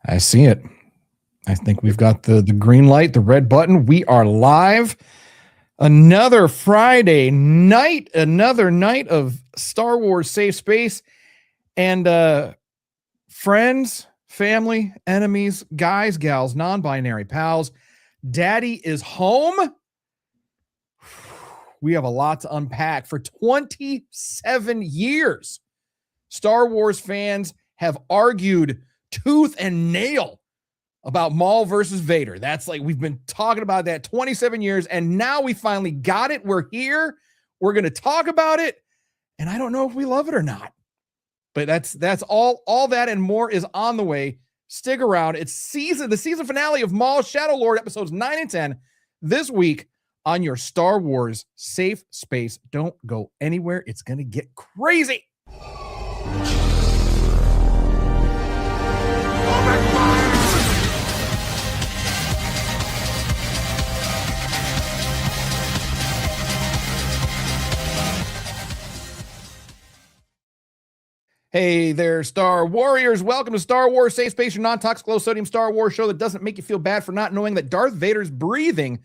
I see it. I think we've got the green light, the red button. We are live. Another Friday night, another night of Star Wars SafeSpace. And friends, family, enemies, guys, gals, non-binary pals, Daddy is home. We have a lot to unpack. For 27 years, Star Wars fans have argued tooth and nail about Maul versus Vader. That's like, we've been talking about that 27 years, and now we finally got it. We're here. We're going to talk about it, and I don't know if we love it or not. But that's all that and more is on the way. Stick around. It's the season finale of Maul Shadow Lord episodes 9 and 10 this week on your Star Wars Safe Space. Don't go anywhere. It's going to get crazy. Hey there, Star Warriors. Welcome to Star Wars Safe Space, your non-toxic, low-sodium Star Wars show that doesn't make you feel bad for not knowing that Darth Vader's breathing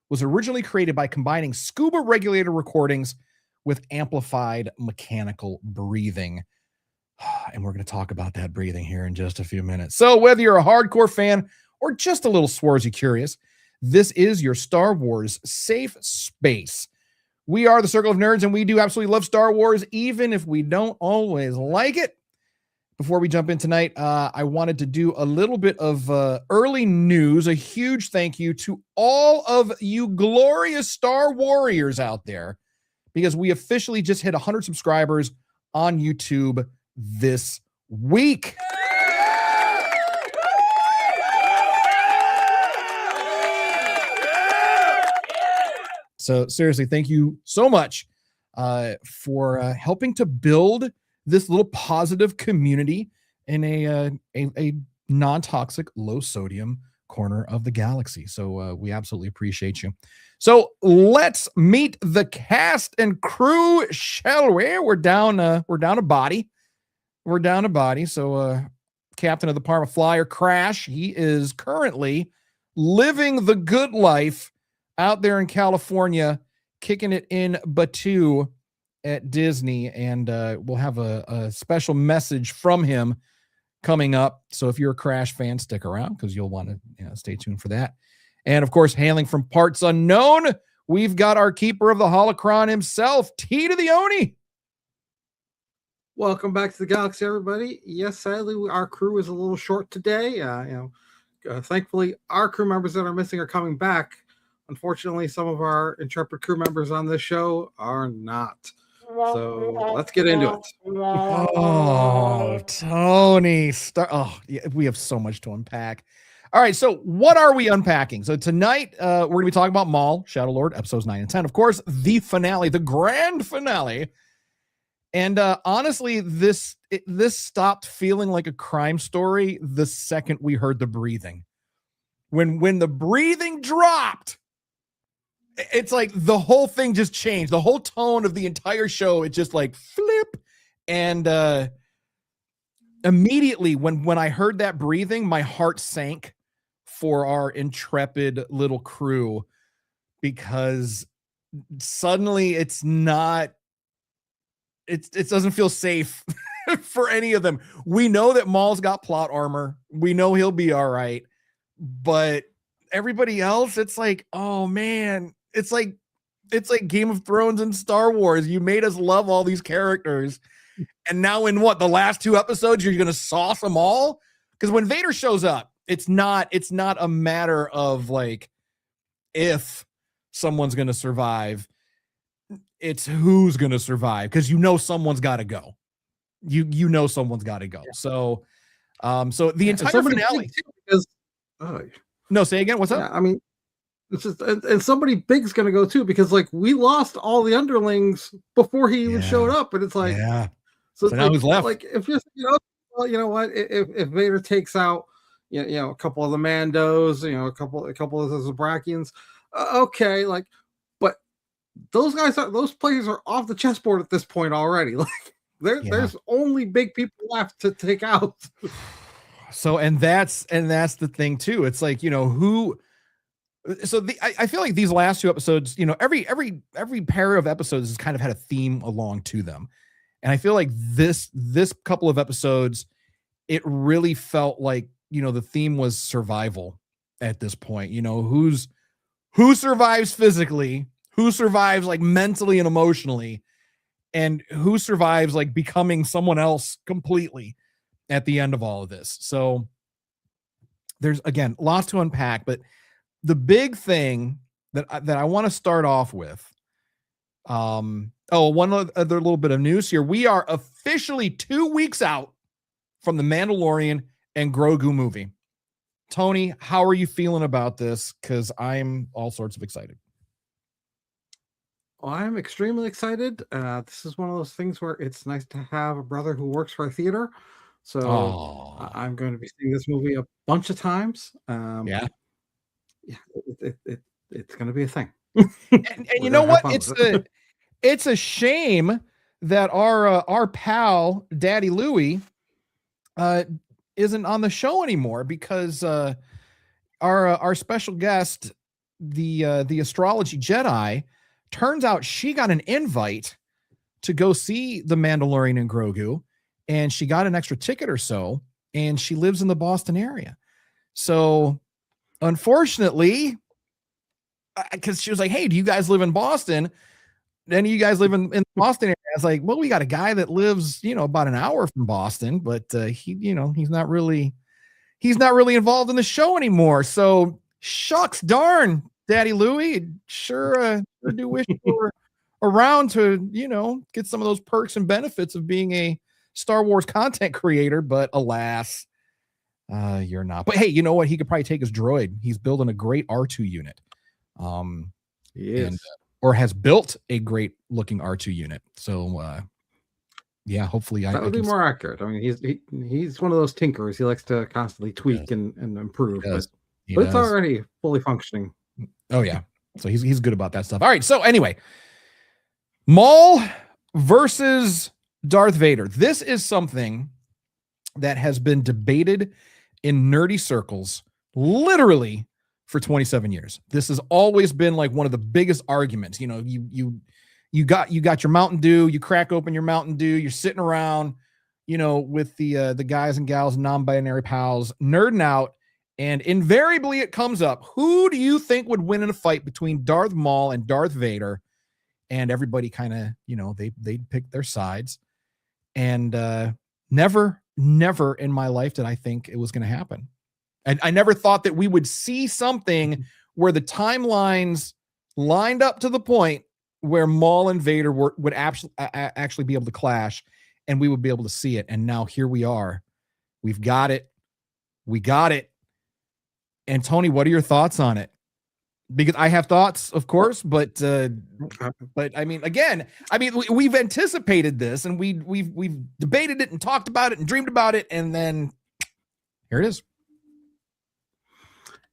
was originally created by combining scuba regulator recordings with amplified mechanical breathing. And we're going to talk about that breathing here in just a few minutes. So whether you're a hardcore fan or just a little Swarzy curious, this is your Star Wars Safe Space. We are the Circle of Nerds, and we do absolutely love Star Wars, even if we don't always like it. Before we jump in tonight, I wanted to do a little bit of early news. A huge thank you to all of you glorious Star Warriors out there, because we officially just hit 100 subscribers on YouTube this week. So seriously, thank you so much for helping to build this little positive community in a non-toxic, low-sodium corner of the galaxy. So we absolutely appreciate you. So let's meet the cast and crew, shall we? We're down a body. We're down a body. So Captain of the Parma Flyer, Crash, he is currently living the good life out there in California, kicking it in Batu at Disney. And we'll have a special message from him coming up. So if you're a Crash fan, stick around, because you'll want to stay tuned for that. And of course, hailing from parts unknown, we've got our keeper of the holocron himself, T to the Oni. Welcome back to the galaxy, everybody. Yes, sadly, our crew is a little short today. Thankfully, our crew members that are missing are coming back. Unfortunately, some of our intrepid crew members on this show are not. So let's get into it. Oh, Tony. We have so much to unpack. All right, so what are we unpacking? So tonight, we're going to be talking about Maul, Shadow Lord, episodes 9 and 10. Of course, the finale, the grand finale. And honestly, this stopped feeling like a crime story the second we heard the breathing. When the breathing dropped, it's like the whole thing just changed. The whole tone of the entire show, it just like flip. And immediately when I heard that breathing, my heart sank for our intrepid little crew, because suddenly it doesn't feel safe for any of them. We know that Maul's got plot armor. We know he'll be all right. But everybody else, it's like, oh man, it's like Game of Thrones and Star Wars. You made us love all these characters, and now in the last 2 episodes, you're gonna sauce them all? Because when Vader shows up, it's not a matter of like if someone's gonna survive. It's who's gonna survive, because someone's got to go. You know someone's got to go. Yeah. So the entire finale. No, say again. What's up? I mean, it's just, and somebody big's gonna go too, because like we lost all the underlings before he even showed up, and it's like, so now who's left? Like if you're, well, you know what? If Vader takes out, a couple of the Mandos, a couple of the Zabrakians, okay, like, but those players are off the chessboard at this point already. Like, There's only big people left to take out. So, and that's the thing too. It's like, I feel like these last two episodes, every pair of episodes has kind of had a theme along to them. And I feel like this couple of episodes, it really felt like, the theme was survival at this point. Who survives physically, who survives like mentally and emotionally, and who survives like becoming someone else completely at the end of all of this. So there's, again, lots to unpack, but the big thing that I want to start off with, one other little bit of news here. We are officially 2 weeks out from the Mandalorian and Grogu movie. Tony, how are you feeling about this? Because I'm all sorts of excited. Well, I'm extremely excited. This is one of those things where it's nice to have a brother who works for a theater. So I'm going to be seeing this movie a bunch of times. Yeah, it's going to be a thing. and you know what? It's a shame that our pal Daddy Louie isn't on the show anymore, because our special guest, the astrology Jedi, turns out she got an invite to go see the Mandalorian and Grogu, and she got an extra ticket or so, and she lives in the Boston area. So unfortunately, because she was like, hey, do you guys live in Boston? Then you guys live in the Boston area. I was like, well, we got a guy that lives, about an hour from Boston, but he's not really involved in the show anymore. So shucks, darn, Daddy Louie, sure do wish you were around to, get some of those perks and benefits of being a Star Wars content creator, but alas, you're not. But hey, you know what? He could probably take his droid. He's building a great R2 unit. He is. Or has built a great looking R2 unit. So yeah, hopefully that would be more accurate. I mean, he's one of those tinkerers. He likes to constantly tweak and improve, but it's already fully functioning. Oh yeah. So he's good about that stuff. All right. So anyway, Maul versus Darth Vader. This is something that has been debated in nerdy circles literally for 27 years. This has always been like one of the biggest arguments. You got your Mountain Dew, you crack open your Mountain Dew, you're sitting around, with the guys and gals, non-binary pals, nerding out, and invariably it comes up, who do you think would win in a fight between Darth Maul and Darth Vader? And everybody kind of, they pick their sides. And never in my life did I think it was going to happen. And I never thought that we would see something where the timelines lined up to the point where Maul and Vader would actually be able to clash, and we would be able to see it. And now here we are. We've got it. We got it. And Tony, what are your thoughts on it? Because I have thoughts, of course, but I mean, again, we've anticipated this, and we've debated it and talked about it and dreamed about it, and then here it is.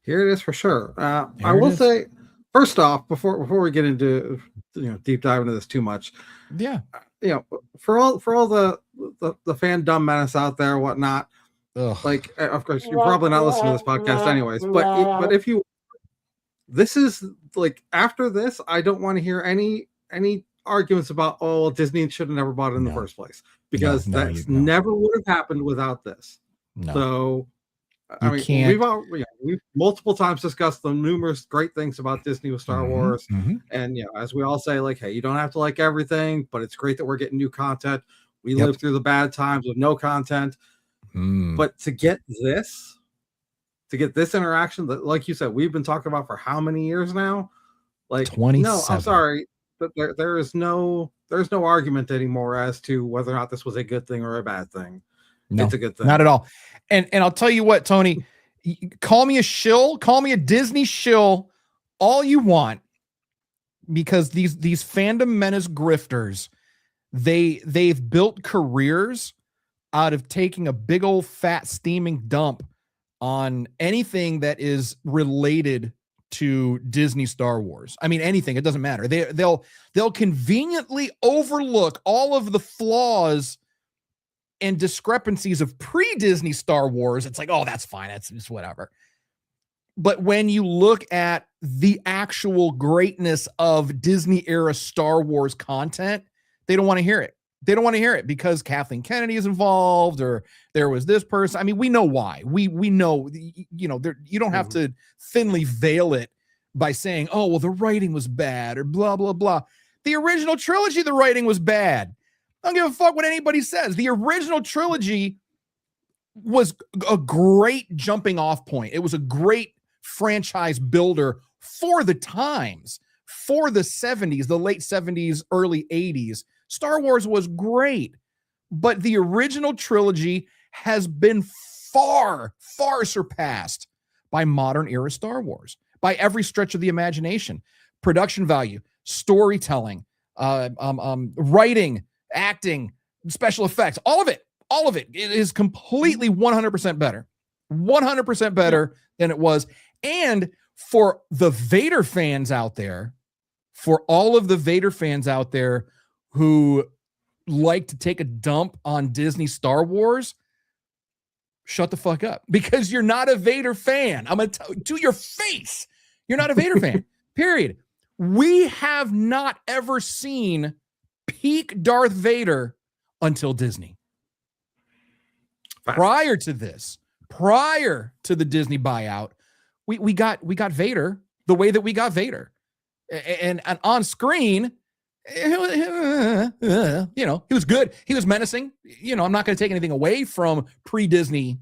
Here it is for sure. I will say, first off, before we get into deep dive into this too much, yeah, for all the fandom menace out there, whatnot, like of course you're probably not listening to this podcast anyways, but if you, this is like, after this, I don't want to hear any arguments about, oh, well, Disney should have never bought it in the first place, because that never would have happened without this. So. We've multiple times discussed the numerous great things about Disney with Star Wars, and as we all say, like, hey, you don't have to like everything, but it's great that we're getting new content. We lived through the bad times with no content, but to get this interaction that, like you said, we've been talking about for how many years now? Like 27. No, I'm sorry, but there's no argument anymore as to whether or not this was a good thing or a bad thing. No, it's a good thing. Not at all. And I'll tell you what, Tony, call me a shill, call me a Disney shill, all you want, because these fandom menace grifters, they've built careers out of taking a big old fat steaming dump on anything that is related to Disney Star Wars. I mean, anything, it doesn't matter. They'll conveniently overlook all of the flaws and discrepancies of pre-Disney Star Wars. It's like, oh, that's fine. That's just whatever. But when you look at the actual greatness of Disney era Star Wars content, they don't want to hear it. They don't want to hear it because Kathleen Kennedy is involved, or there was this person. I mean, we know why. We know, you know, you don't have to thinly veil it by saying, oh, well, the writing was bad or blah, blah, blah. The original trilogy, the writing was bad. I don't give a fuck what anybody says. The original trilogy was a great jumping off point. It was a great franchise builder for the times, for the 70s, the late 70s, early 80s. Star Wars was great, but the original trilogy has been far, far surpassed by modern era Star Wars by every stretch of the imagination. Production value, storytelling, writing, acting, special effects, all of it is completely 100% better. 100% better than it was. And for the Vader fans out there, for all of the Vader fans out there who like to take a dump on Disney Star Wars, shut the fuck up, because you're not a Vader fan. I'm going to tell you to your face, you're not a Vader fan, period. We have not ever seen peak Darth Vader until Disney. Prior to this, prior to the Disney buyout, we got Vader the way that we got Vader, and on screen, you know, he was good. He was menacing. You know, I'm not going to take anything away from pre-Disney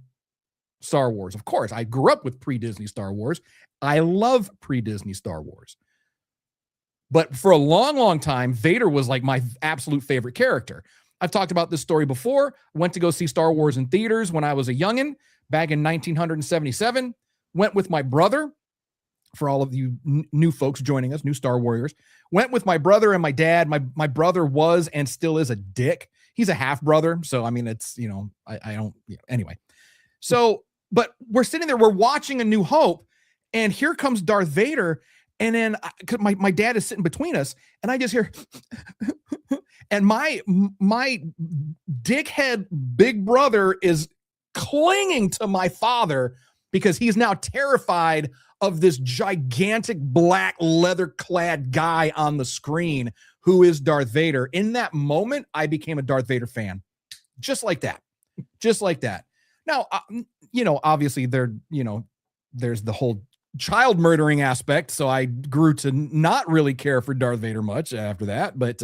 Star Wars. Of course, I grew up with pre-Disney Star Wars. I love pre-Disney Star Wars. But for a long, long time, Vader was like my absolute favorite character. I've talked about this story before. Went to go see Star Wars in theaters when I was a youngin' back in 1977. Went with my brother. For all of you new folks joining us, new Star Warriors, went with my brother and my dad. My brother was and still is a dick. He's a half brother. So, I mean, it's, you know, I don't, you know, anyway. So, but we're sitting there, we're watching A New Hope, and here comes Darth Vader. And then my dad is sitting between us, and I just hear, and my dickhead big brother is clinging to my father because he's now terrified of this gigantic black leather-clad guy on the screen who is Darth Vader. In that moment, I became a Darth Vader fan. Just like that. Just like that. Now, you know, obviously there's the whole child murdering aspect, so I grew to not really care for Darth Vader much after that. But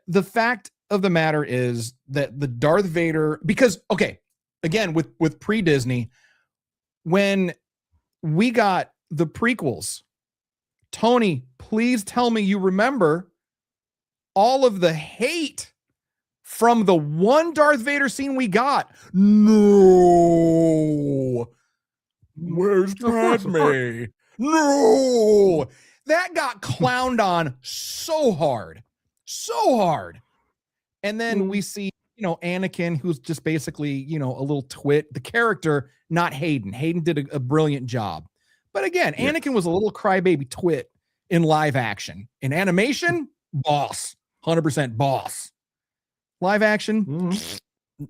the fact of the matter is that the Darth Vader, because, okay, again, with pre-Disney, when we got the prequels, Tony, please tell me you remember all of the hate from the one Darth Vader scene we got. No. Where's Padme? No. That got clowned on so hard. So hard. And then we see, you know, Anakin, who's just basically, you know, a little twit. The character, not Hayden. Hayden did a brilliant job. But again, Anakin was a little crybaby twit in live action. In animation, boss. 100% boss. Live action,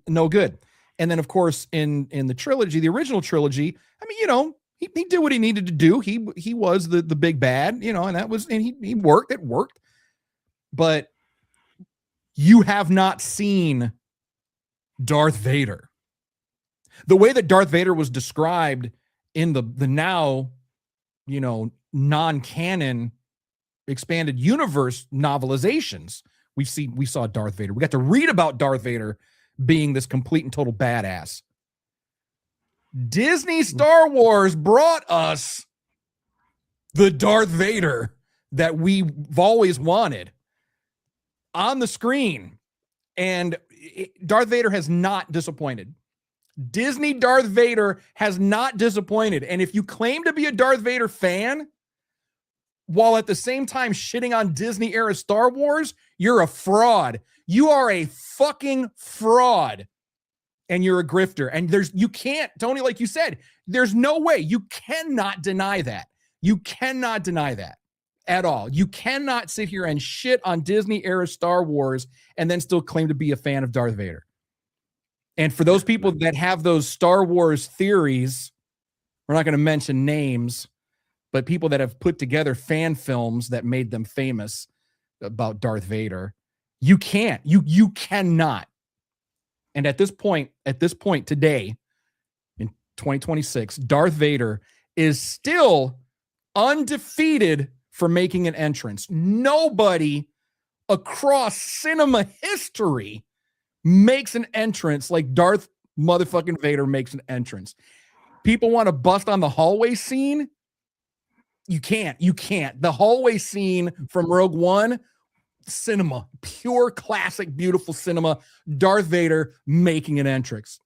no good. And then, of course, in the trilogy, the original trilogy, I mean, you know, he did what he needed to do. He was the big bad, you know, and he worked. It worked. But you have not seen Darth Vader. The way that Darth Vader was described in the now, you know, non-canon expanded universe novelizations, we saw Darth Vader. We got to read about Darth Vader being this complete and total badass. Disney Star Wars brought us the Darth Vader that we've always wanted on the screen. And Darth Vader has not disappointed. Disney Darth Vader has not disappointed. And if you claim to be a Darth Vader fan, while at the same time shitting on Disney era Star Wars, you're a fraud. You are a fucking fraud. and you're a grifter. And you can't, Tony, like you said, there's no way. You cannot deny that. You cannot deny that at all. You cannot sit here and shit on Disney era Star Wars and then still claim to be a fan of Darth Vader. And for those people that have those Star Wars theories, we're not going to mention names, but people that have put together fan films that made them famous about Darth Vader, you cannot. And at this point today, in 2026, Darth Vader is still undefeated for making an entrance. Nobody across cinema history makes an entrance like Darth motherfucking Vader makes an entrance. People want to bust on the hallway scene. You can't. The hallway scene from Rogue One, cinema, pure classic, beautiful cinema. Darth Vader making an entrance.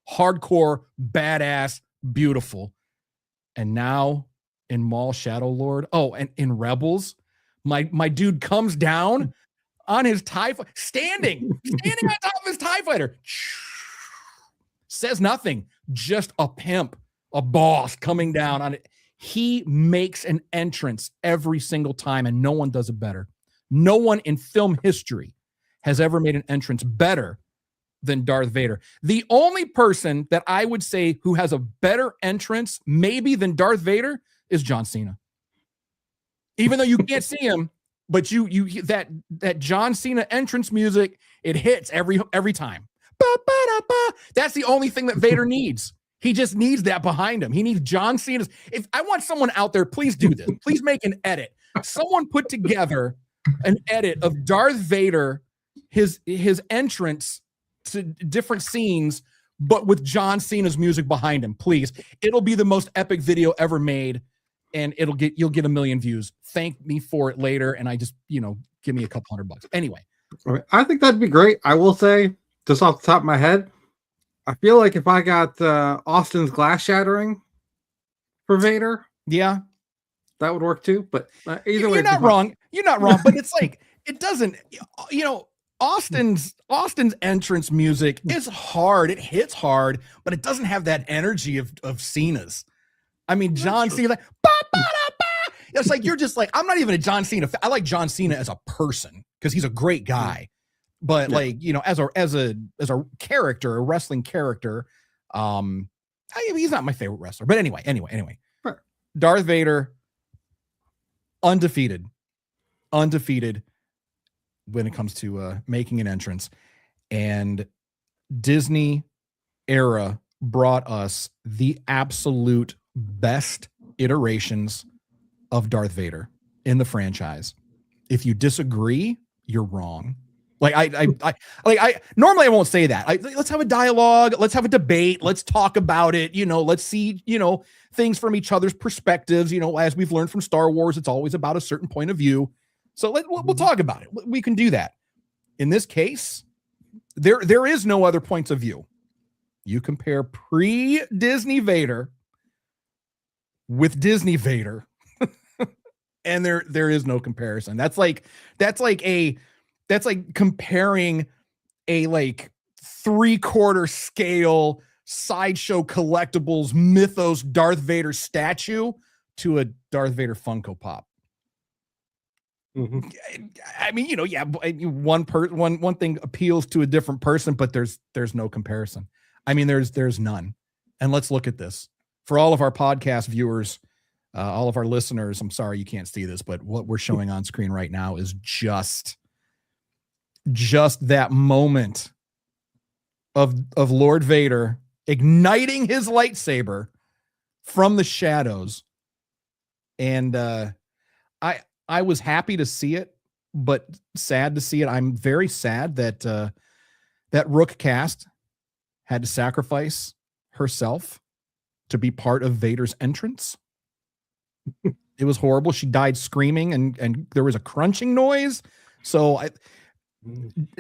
Hardcore, badass, beautiful. And now in Maul Shadow Lord, and in Rebels, my dude comes down on his TIE, standing on top of his TIE fighter. Says nothing, just a pimp, a boss coming down on it. He makes an entrance every single time, and no one does it better. No one in film history has ever made an entrance better than Darth Vader. The only person that I would say who has a better entrance maybe than Darth Vader is John Cena. Even though you can't see him, but that John Cena entrance music, it hits every time. That's the only thing that Vader needs. He just needs that behind him. He needs John Cena's. If I want someone out there, please do this. Please make an edit. Someone put together an edit of Darth Vader, his entrance to different scenes, but with John Cena's music behind him. Please. It'll be the most epic video ever made, and you'll get 1 million views. Thank me for it later, and I just, give me a couple $100. Anyway. I think that'd be great. I will say, just off the top of my head, I feel like if I got Austin's glass shattering for Vader, yeah, that would work too. But either way, you're not wrong. You're not wrong. But it's like it doesn't. Austin's entrance music is hard. It hits hard, but it doesn't have that energy of Cena's. I mean, John Cena, like, it's like you're just like, I'm not even a John Cena. I like John Cena as a person because he's a great guy. But as a character, a wrestling character, he's not my favorite wrestler. But anyway, right. Darth Vader, undefeated when it comes to making an entrance, and Disney era brought us the absolute best iterations of Darth Vader in the franchise. If you disagree, you're wrong. I normally I won't say that. Let's have a dialogue. Let's have a debate. Let's talk about it. Let's see, things from each other's perspectives. As we've learned from Star Wars, it's always about a certain point of view. So we'll talk about it. We can do that. In this case, there is no other points of view. You compare pre-Disney Vader with Disney Vader, and there is no comparison. That's like comparing a 3/4 scale Sideshow Collectibles Mythos Darth Vader statue to a Darth Vader Funko Pop. Mm-hmm. I mean, one thing appeals to a different person, but there's no comparison. I mean, there's none. And let's look at this for all of our podcast viewers, all of our listeners. I'm sorry you can't see this, but what we're showing on screen right now is just that moment of Lord Vader igniting his lightsaber from the shadows. And I was happy to see it, but sad to see it. I'm very sad that that Rook cast had to sacrifice herself to be part of Vader's entrance. It was horrible. She died screaming, and there was a crunching noise. So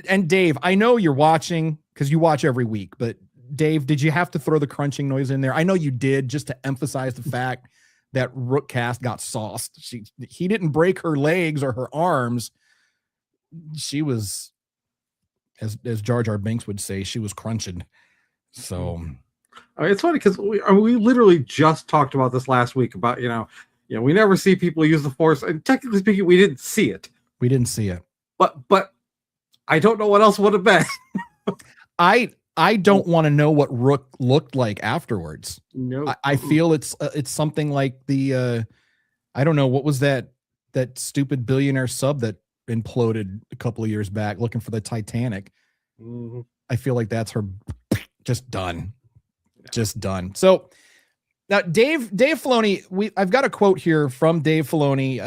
and Dave, I know you're watching because you watch every week, but Dave, did you have to throw the crunching noise in there? I know you did, just to emphasize the fact that Rook cast got sauced. He didn't break her legs or her arms. She was, as Jar Jar Binks would say, she was crunching. So I mean, it's funny because we literally just talked about this last week about, we never see people use the Force, and technically speaking, we didn't see it. We didn't see it. But I don't know what else would have been. I don't want to know what Rook looked like afterwards. No, I feel it's something like the I don't know, what was that stupid billionaire sub that imploded a couple of years back looking for the Titanic. Mm-hmm. I feel like that's her just done. Just done. So now Dave Filoni, I've got a quote here from Dave Filoni,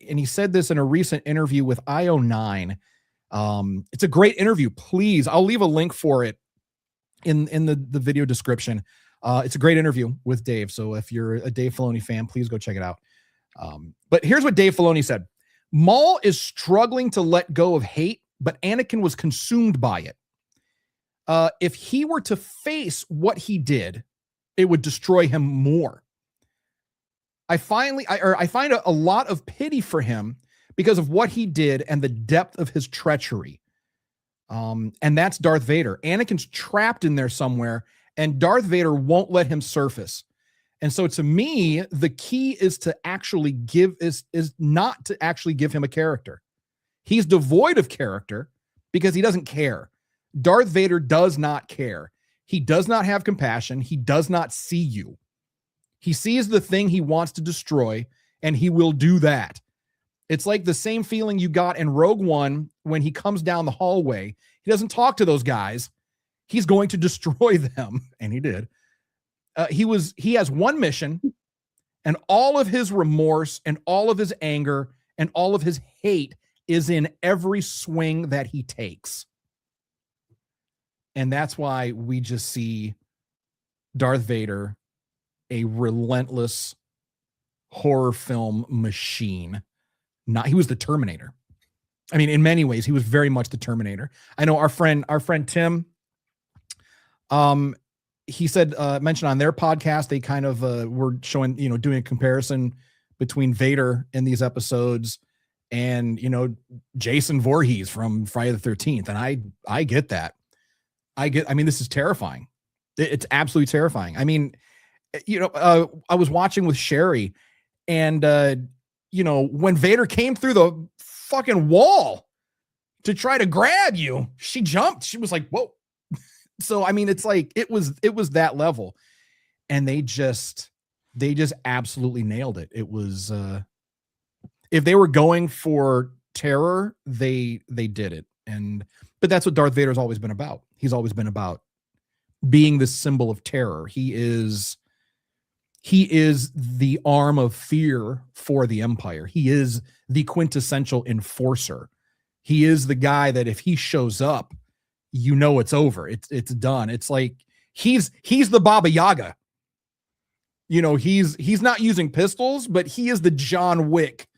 and he said this in a recent interview with IO9. It's a great interview. Please, I'll leave a link for it in the video description. It's a great interview with Dave. So if you're a Dave Filoni fan, please go check it out. But here's what Dave Filoni said. Maul is struggling to let go of hate, but Anakin was consumed by it. If he were to face what he did, it would destroy him more. I find a lot of pity for him because of what he did and the depth of his treachery. And that's Darth Vader. Anakin's trapped in there somewhere, and Darth Vader won't let him surface. And so to me, the key is to actually is not to actually give him a character. He's devoid of character because he doesn't care. Darth Vader does not care. He does not have compassion. He does not see you. He sees the thing he wants to destroy, and he will do that. It's like the same feeling you got in Rogue One when he comes down the hallway. He doesn't talk to those guys. He's going to destroy them, and he did. He has one mission, and all of his remorse and all of his anger and all of his hate is in every swing that he takes. And that's why we just see Darth Vader, a relentless horror film machine. He was the Terminator. I mean, in many ways, he was very much the Terminator. I know our friend Tim, he said, mentioned on their podcast, they kind of were showing, doing a comparison between Vader in these episodes and, Jason Voorhees from Friday the 13th. And I get that. I mean, this is terrifying. It's absolutely terrifying. I mean, I was watching with Sherry, and, when Vader came through the fucking wall to try to grab you, she jumped. She was like, whoa. So, I mean, it's like, it was that level, and they just absolutely nailed it. It was, if they were going for terror, they did it. But that's what Darth Vader's always been about. He's always been about being the symbol of terror. He is the arm of fear for the Empire. He is the quintessential enforcer. He is the guy that if he shows up, it's over. It's done. It's like he's the Baba Yaga. He's not using pistols, but he is the John Wick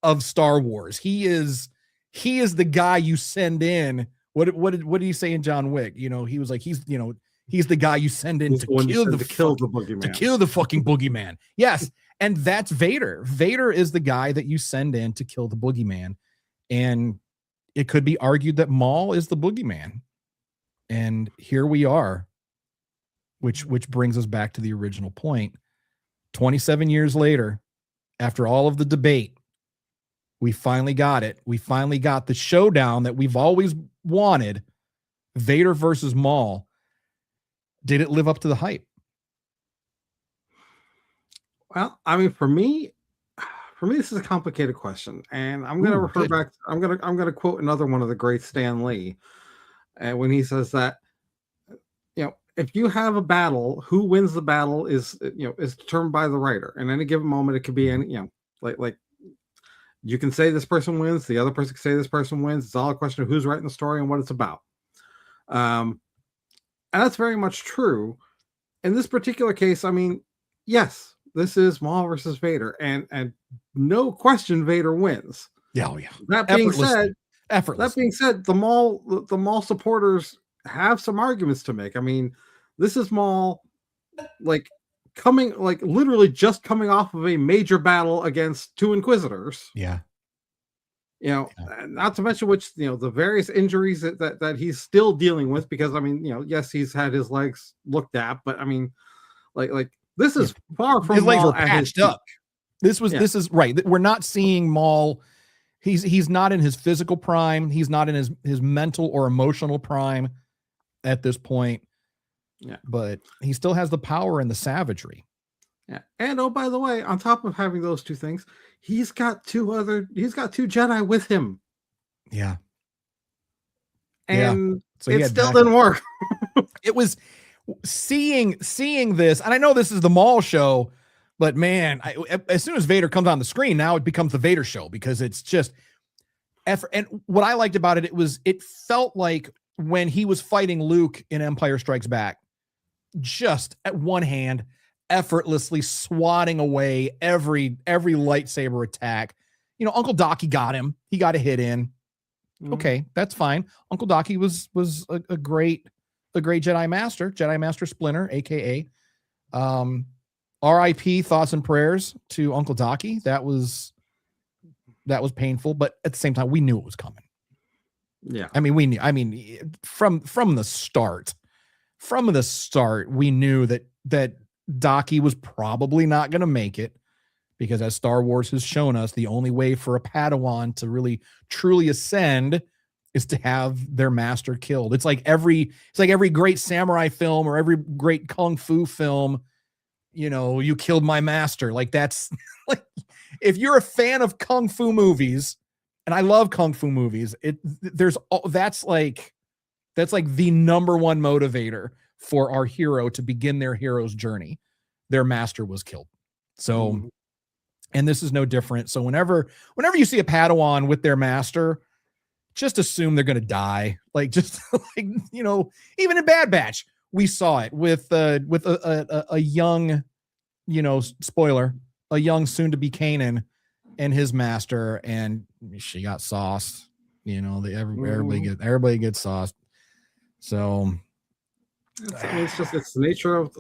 of Star Wars. He is the guy you send in. What did he say in John Wick? He was like, he's the guy you send in to kill the boogeyman. To kill the fucking boogeyman. Yes. And that's Vader. Vader is the guy that you send in to kill the boogeyman. And it could be argued that Maul is the boogeyman. And here we are, which brings us back to the original point. 27 years later, after all of the debate, we finally got it. We finally got the showdown that we've always wanted. Vader versus Maul. Did it live up to the hype? Well, I mean, for me, this is a complicated question, and I'm going to refer back. I'm going to quote another one of the great Stan Lee, when he says that, if you have a battle, who wins the battle is determined by the writer. In any given moment, it could be any, like you can say this person wins, the other person can say this person wins. It's all a question of who's writing the story and what it's about. And that's very much true. In this particular case, I mean, yes, this is Maul versus Vader, and no question Vader wins. Yeah, oh yeah. That being said, the Maul supporters have some arguments to make. I mean, this is Maul literally just coming off of a major battle against two Inquisitors. Yeah. Not to mention the various injuries that he's still dealing with, because I mean, yes, he's had his legs looked at, but I mean, like this is far from his legs Maul were at his patched up. This is right. We're not seeing Maul. He's not in his physical prime. He's not in his mental or emotional prime at this point. Yeah. But he still has the power and the savagery. Yeah. And oh, by the way, on top of having those two things, he's got two Jedi with him. Yeah. And so it still didn't work. It was seeing this, and I know this is the Maul show, but man, as soon as Vader comes on the screen, now it becomes the Vader show, because it's just effort. And what I liked about it, it felt like when he was fighting Luke in Empire Strikes Back, just at one hand, effortlessly swatting away every lightsaber attack. Uncle Daki got him. He got a hit in. Okay, that's fine. Uncle Daki was a great Jedi Master Splinter, aka R.I.P. thoughts and prayers to Uncle Daki. That was painful, but at the same time, we knew it was coming. Yeah, I mean, we knew. I mean, from the start, we knew that Daki was probably not going to make it, because as Star Wars has shown us, the only way for a Padawan to really truly ascend is to have their master killed. It's like every great samurai film or every great kung fu film, you killed my master. Like, that's like, if you're a fan of kung fu movies, and I love kung fu movies, that's like the number one motivator for our hero to begin their hero's journey. Their master was killed. So, and this is no different. So whenever you see a Padawan with their master, just assume they're going to die. Like, just like, even in Bad Batch, we saw it with a young, spoiler, a young soon to be Kanan and his master, and she got sauced. Everybody gets sauced. So it's the nature of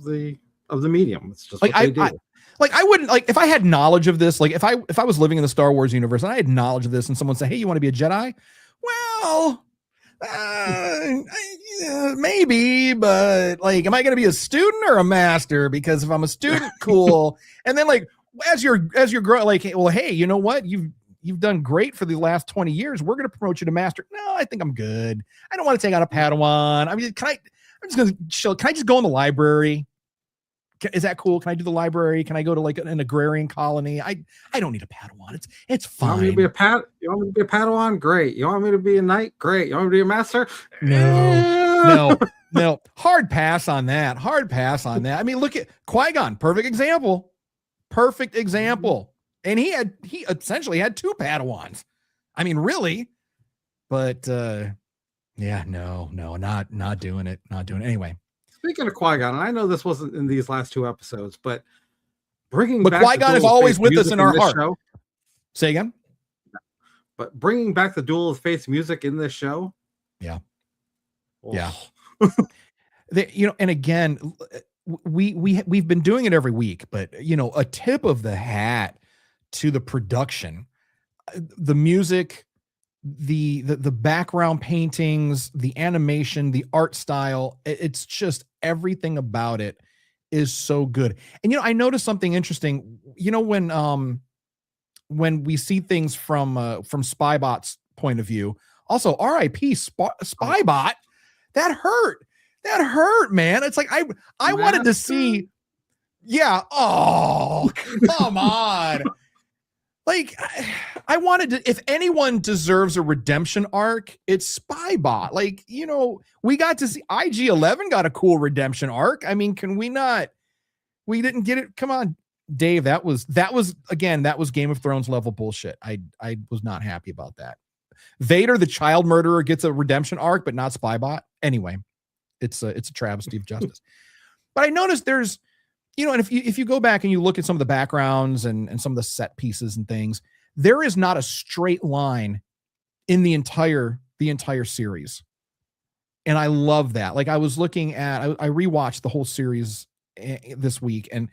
the medium. It's just like, what they do. I wouldn't, like, if I had knowledge of this, like if I was living in the Star Wars universe and I had knowledge of this, and someone said, "Hey, you want to be a Jedi?" Well, maybe, but like, am I going to be a student or a master? Because if I'm a student, cool. And then, like, as you're growing, like, well, hey, you know what? You've done great for the last 20 years. We're going to promote you to master. No, I think I'm good. I don't want to take on a Padawan. I mean, I'm just going to chill. Can I just go in the library? Is that cool? Can I do the library? Can I go to like an agrarian colony? I don't need a Padawan. It's fine. You want me to be a Padawan? Great. You want me to be a knight? Great. You want me to be a master? No. Hard pass on that. I mean, look at Qui-Gon. Perfect example. And he essentially had two Padawans. I mean, really. But yeah, no, not doing it. Anyway. Speaking of Qui-Gon, and I know this wasn't in these last two episodes, but Qui-Gon is always with us in our heart. Show, say again. But bringing back the Duel of Fates music in this show, yeah. And again, we've been doing it every week, but a tip of the hat to the production, the music, the background paintings, the animation, the art style. It's just everything about it is so good. And I noticed something interesting. When we see things from Spybot's point of view, also R.I.P. Spybot, that hurt, man. It's like I wanted to see. Yeah. Oh, come on. Like, I wanted to, if anyone deserves a redemption arc, it's Spybot. Like, we got to see IG-11 got a cool redemption arc. I mean, can we not? We didn't get it. Come on, Dave. That was Game of Thrones level bullshit. I was not happy about that. Vader, the child murderer, gets a redemption arc, but not Spybot. Anyway, it's a travesty of justice. But I noticed there's, and if you go back and you look at some of the backgrounds and some of the set pieces and things, there is not a straight line in the entire series. And I love that. Like, I was looking at, I rewatched the whole series this week, and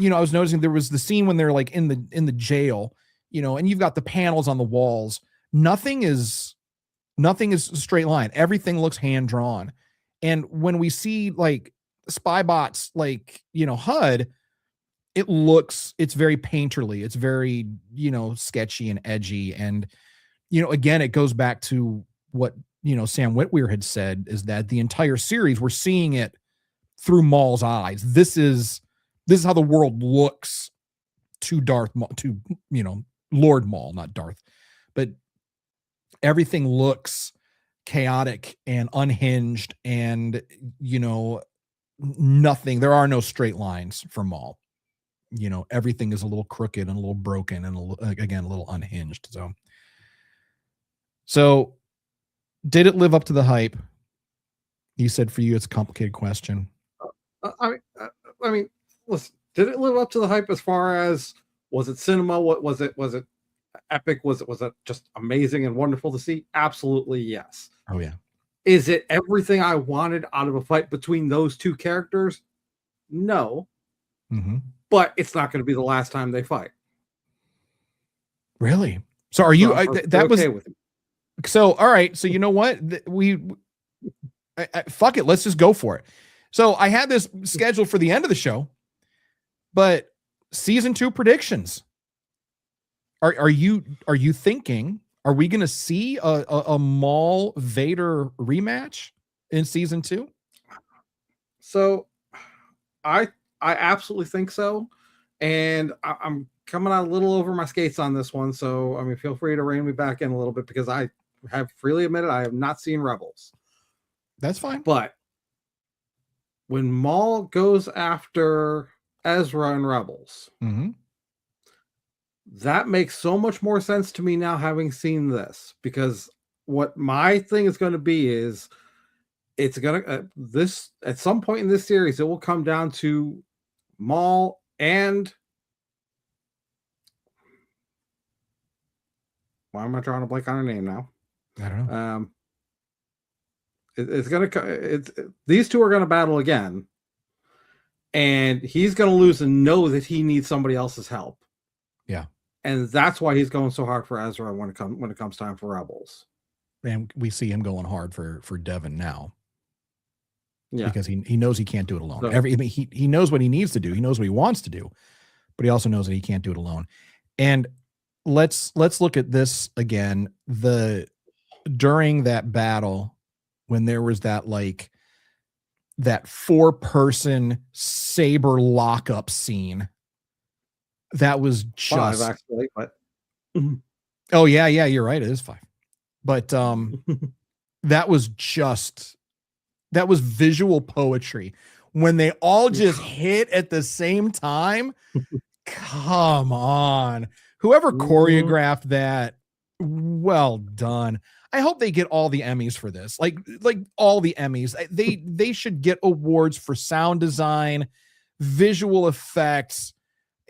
I was noticing there was the scene when they're like in the jail. and you've got the panels on the walls. Nothing is a straight line. Everything looks hand drawn. And when we see like Spybot's like, HUD, it's very painterly. It's very, sketchy and edgy. And, again, it goes back to what, Sam Witwer had said, is that the entire series, we're seeing it through Maul's eyes. This is how the world looks to Darth Maul, to, Lord Maul, not Darth, but everything looks chaotic and unhinged and, nothing. There are no straight lines for Maul. Everything is a little crooked and a little broken and again, a little unhinged. So did it live up to the hype? You said for you, it's a complicated question. I mean, listen, did it live up to the hype as far as, was it cinema? What was it? Was it epic? Was it just amazing and wonderful to see? Absolutely, yes. Oh yeah. Is it everything I wanted out of a fight between those two characters? No. Mm-hmm. But it's not going to be the last time they fight. Really? So are you? That was okay with it. So. All right. So you know what? Fuck it. Let's just go for it. So I had this scheduled for the end of the show, but season 2 predictions. Are you thinking? Are we going to see a Maul Vader rematch in season 2? So, I absolutely think so, and I'm coming out a little over my skates on this one. So, I mean, feel free to rein me back in a little bit, because I have freely admitted I have not seen Rebels. That's fine. But when Maul goes after Ezra in Rebels, mm-hmm. that makes so much more sense to me now, having seen this, because what my thing is going to be is, it's going to this at some point in this series, it will come down to Maul and, why am I drawing a blank on her name now? I don't know. These two are going to battle again, and he's going to lose and know that he needs somebody else's help. Yeah. And that's why he's going so hard for Ezra when it comes time for Rebels. And we see him going hard for Devon now. Yeah. Because he knows he can't do it alone. So, he knows what he needs to do. He knows what he wants to do, but he also knows that he can't do it alone. And let's look at this again. During that battle, when there was that 4-person saber lockup scene, that was just 5 actually, but oh yeah, you're right, it is 5. But that was visual poetry when they all just hit at the same time. Come on, whoever choreographed that, well done. I hope they get all the Emmys for this, like all the Emmys. They should get awards for sound design, visual effects.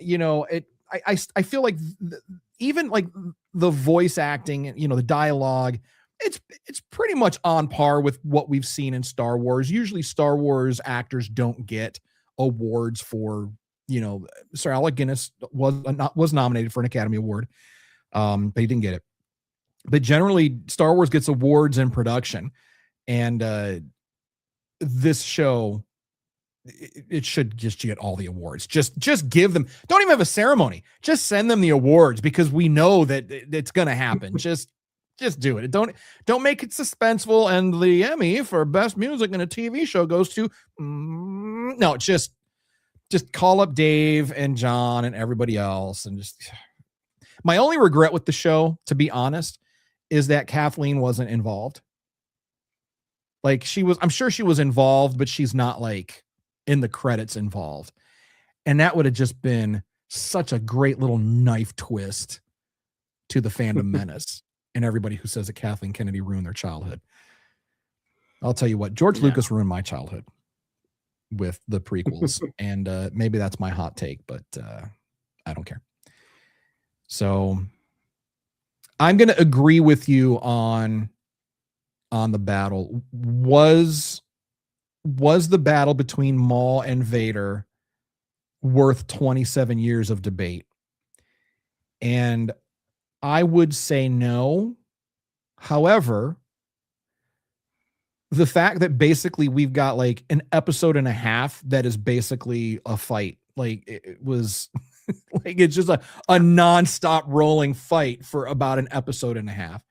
I feel like even like the voice acting, the dialogue, it's pretty much on par with what we've seen in Star Wars. Usually Star Wars actors don't get awards for, Sir Alec Guinness was nominated for an Academy Award, but he didn't get it. But generally Star Wars gets awards in production, and this show, it should just get all the awards. Just give them, don't even have a ceremony, just send them the awards, because we know that it's going to happen. Just do it. Don't make it suspenseful. And the Emmy for best music in a TV show goes to no, just call up Dave and John and everybody else. And just, my only regret with the show, to be honest, is that Kathleen wasn't involved. Like, I'm sure she was involved, but she's not like in the credits involved. And that would have just been such a great little knife twist to the fandom menace and everybody who says that Kathleen Kennedy ruined their childhood. I'll tell you what, George Lucas ruined my childhood with the prequels. And maybe that's my hot take, but I don't care. So I'm going to agree with you on the battle. Was the battle between Maul and Vader worth 27 years of debate? And I would say no. However, the fact that basically we've got like an episode and a half that is basically a fight, like it was like it's just a nonstop rolling fight for about an episode and a half.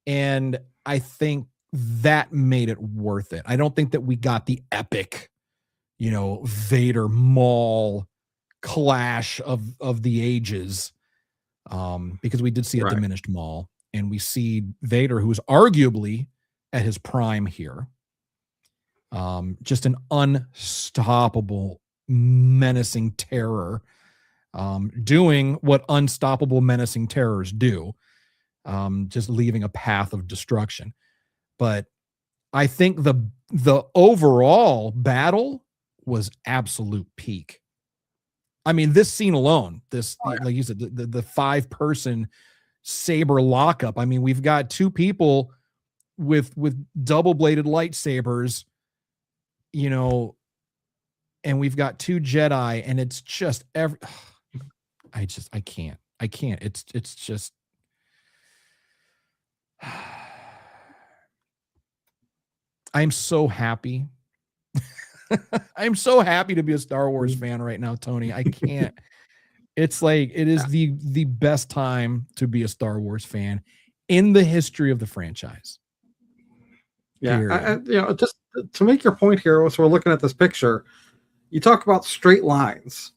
And I think that made it worth it. I don't think that we got the epic, Vader Maul clash of the ages, because we did see a diminished Maul, and we see Vader, who's arguably at his prime here. Just an unstoppable, menacing terror, doing what unstoppable, menacing terrors do, just leaving a path of destruction. But I think the overall battle was absolute peak. I mean, this scene alone, like you said, the 5-person saber lockup. I mean, we've got 2 people with double-bladed lightsabers, and we've got 2 Jedi, and it's just I can't. It's just I'm so happy. I'm so happy to be a Star Wars fan right now, Tony. I can't. It's like it is the best time to be a Star Wars fan in the history of the franchise. Yeah, just to make your point here, so we're looking at this picture. You talk about straight lines.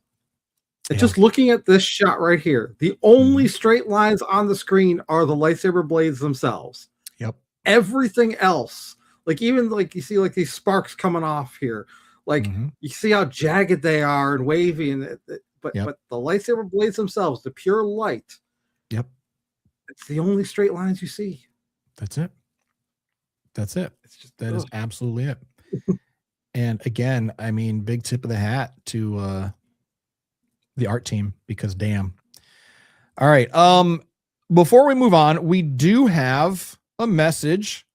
And just looking at this shot right here, the only straight lines on the screen are the lightsaber blades themselves. Yep. Everything else, like even like you see like these sparks coming off here, like you see how jagged they are and wavy, but the lightsaber blades themselves, the pure light. Yep. It's the only straight lines you see. That's it. It's just that is absolutely it. And again, I mean, big tip of the hat to the art team, because damn. All right. Before we move on, we do have a message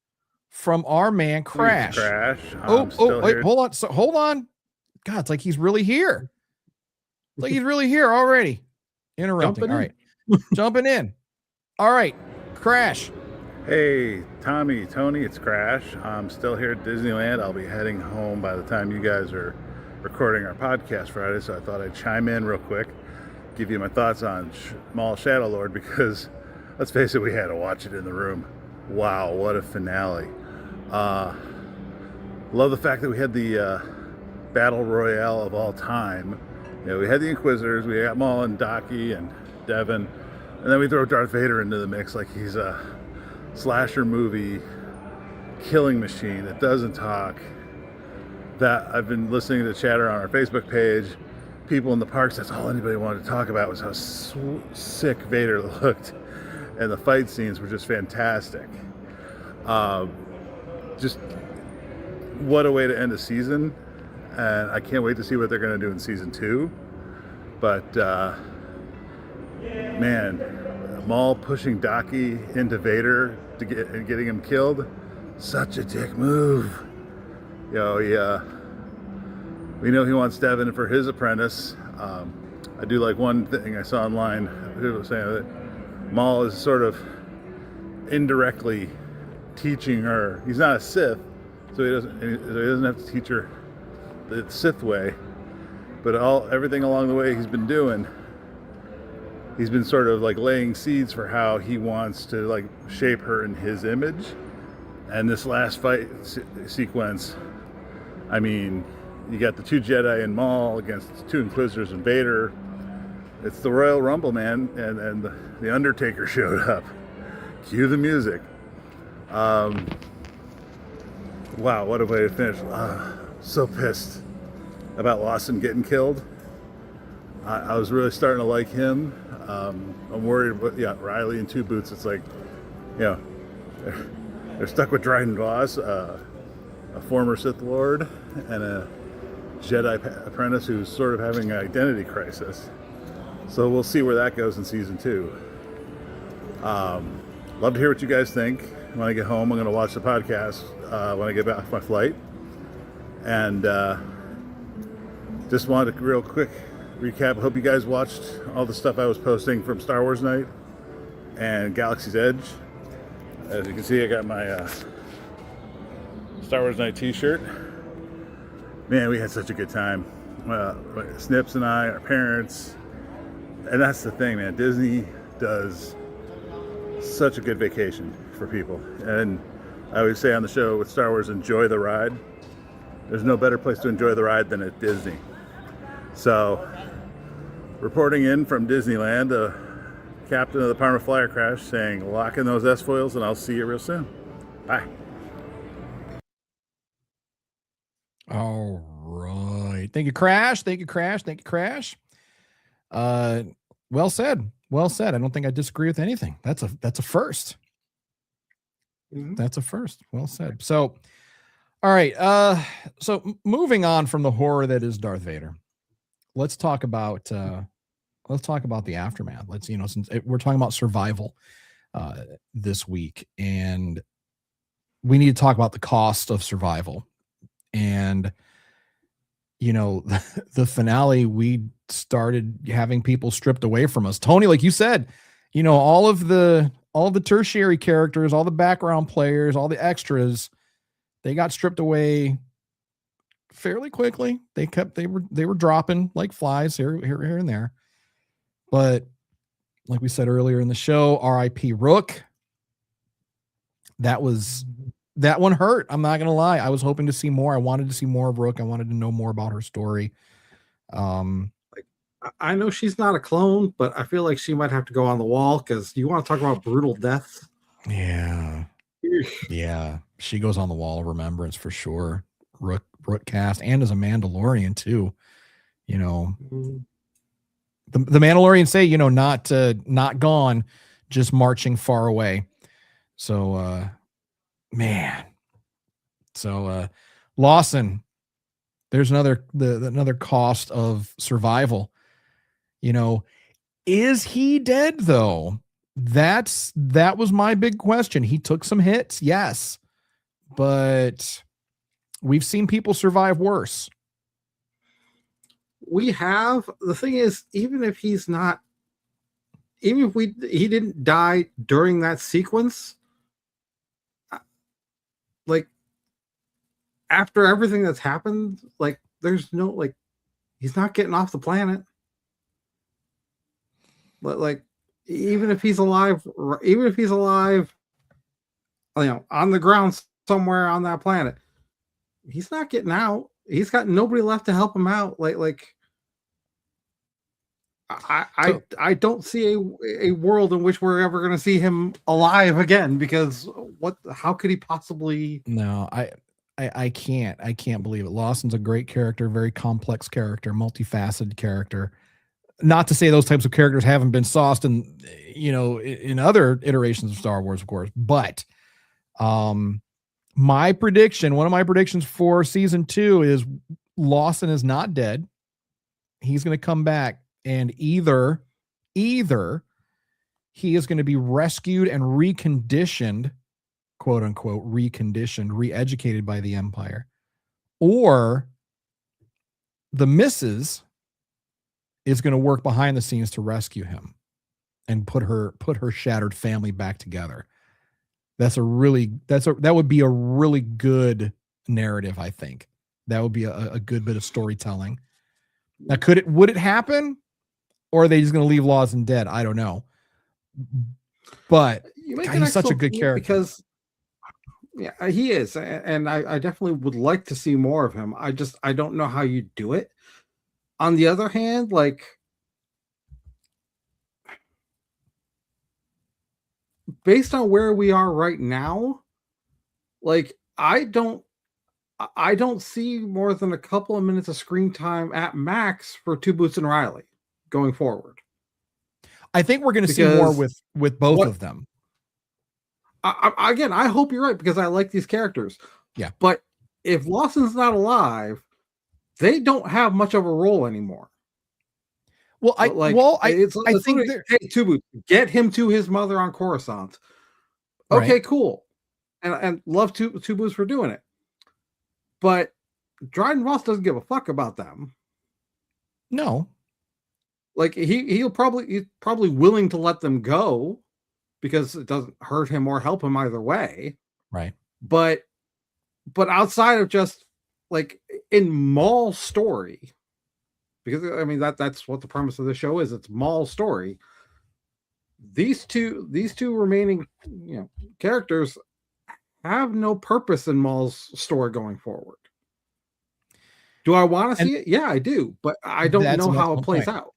from our man Crash. Wait, hold on. Hold on. God, it's like he's really here. It's like he's really here already. Interrupting. All right. Jumping in. All right. Crash. Hey, Tony, it's Crash. I'm still here at Disneyland. I'll be heading home by the time you guys are recording our podcast Friday, so I thought I'd chime in real quick, give you my thoughts on Maul Shadow Lord, because let's face it, we had to watch it in the room. Wow, what a finale. Love the fact that we had the battle royale of all time. We had the Inquisitors, we got Maul and Daki and Devon, and then we throw Darth Vader into the mix like he's a slasher movie killing machine that doesn't talk. That I've been listening to chatter on our Facebook page. People in the parks, that's all anybody wanted to talk about was how sick Vader looked, and the fight scenes were just fantastic. Just what a way to end a season, and I can't wait to see what they're going to do in season 2. But man, Maul pushing Daki into Vader getting him killed, such a dick move. We know he wants Devon for his apprentice. I do like one thing I saw online. Who was saying that Maul is sort of indirectly teaching her. He's not a Sith, so he doesn't have to teach her the Sith way. But everything along the way he's been doing, he's been sort of like laying seeds for how he wants to like shape her in his image. And this last fight sequence, I mean, you got the 2 Jedi and Maul against the 2 Inquisitors and Vader. It's the Royal Rumble, man, and the Undertaker showed up. Cue the music. Wow, what a way to finish. So pissed about Lawson getting killed. I was really starting to like him. I'm worried about Riley and 2 Boots. It's like, they're stuck with Dryden Voss, a former Sith Lord, and a Jedi apprentice who's sort of having an identity crisis. So we'll see where that goes in season 2. Love to hear what you guys think. When I get home, I'm going to watch the podcast when I get back off my flight. And just wanted a real quick recap. I hope you guys watched all the stuff I was posting from Star Wars night. and Galaxy's Edge. As you can see, I got my Star Wars Night t-shirt. Man, we had such a good time. Snips and I, our parents, and that's the thing, man. Disney does such a good vacation for people. And I always say on the show with Star Wars, enjoy the ride. There's no better place to enjoy the ride than at Disney. So, reporting in from Disneyland, the captain of the Parma Flyer Crash saying, lock in those S-foils and I'll see you real soon. Bye. All right. Thank you, Crash. Thank you, Crash. Thank you, Crash. Well said. Well said. I don't think I disagree with anything. That's a first. Mhm. That's a first. Well said. So, all right. So moving on from the horror that is Darth Vader, let's talk about the aftermath. Let's, since we're talking about survival this week, and we need to talk about the cost of survival. And the finale, we started having people stripped away from us. Tony, like you said, all of the tertiary characters, all the background players, all the extras, they got stripped away fairly quickly. They were dropping like flies here and there. But like we said earlier in the show, R.I.P. Rook. That one hurt. I'm not going to lie. I was hoping to see more. I wanted to see more of Rook. I wanted to know more about her story. I know she's not a clone, but I feel like she might have to go on the wall, because you want to talk about brutal deaths. Yeah. Yeah. She goes on the wall of remembrance for sure. Rook cast, and as a Mandalorian too. Mhm. The Mandalorian say, not gone, just marching far away. So, man. So, Lawson, there's another cost of survival. Is he dead though? That was my big question. He took some hits, yes, but we've seen people survive worse. We have. The thing is, even if he didn't die during that sequence, like after everything that's happened, like there's no, like, he's not getting off the planet. But like, even if he's alive, on the ground somewhere on that planet, he's not getting out. He's got nobody left to help him out. I don't see a world in which we're ever going to see him alive again, because how could he possibly? No, I can't believe it. Lawson's a great character, very complex character, multifaceted character. Not to say those types of characters haven't been sauced in other iterations of Star Wars, of course, but one of my predictions for season 2 is Lawson is not dead. He's going to come back, and either he is going to be rescued and reconditioned, quote unquote, re-educated by the Empire, or the missus is going to work behind the scenes to rescue him and put her shattered family back together. That would be a really good narrative. I think that would be a good bit of storytelling. Now, would it happen, or are they just going to leave Lawson dead? I don't know. But God, he's such a good character. Because yeah, he is, and I definitely would like to see more of him. I don't know how you do it. On the other hand, like, based on where we are right now, like, I don't see more than a couple of minutes of screen time at max for Two Boots and Riley going forward. I think we're going to see more with both of them. Again, I hope you're right, because I like these characters. Yeah. But if Lawson's not alive, they don't have much of a role anymore. Well, I think hey, Two Boots, get him to his mother on Coruscant. Okay, right. Cool. And love Two Boots for doing it. But Dryden Voss doesn't give a fuck about them. No. Like, he's probably willing to let them go. because it doesn't hurt him or help him either way. Right. But outside of just like in Maul's story, because I mean that's what the premise of the show is. It's Maul's story. These two remaining characters have no purpose in Maul's story going forward. Do I want to see it? Yeah, I do, but I don't know how it plays out.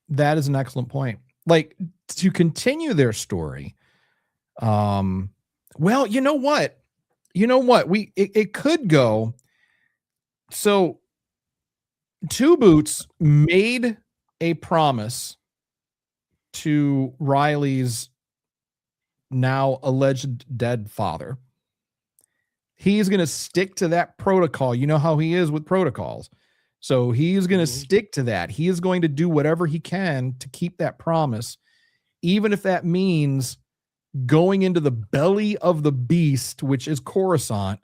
That is an excellent point. Like, to continue their story. Well, you know what? It could go. So Two Boots made a promise to Riley's now alleged dead father. He's going to stick to that protocol. You know how he is with protocols. So he's going to stick to that. He is going to do whatever he can to keep that promise, even if that means going into the belly of the beast, which is Coruscant,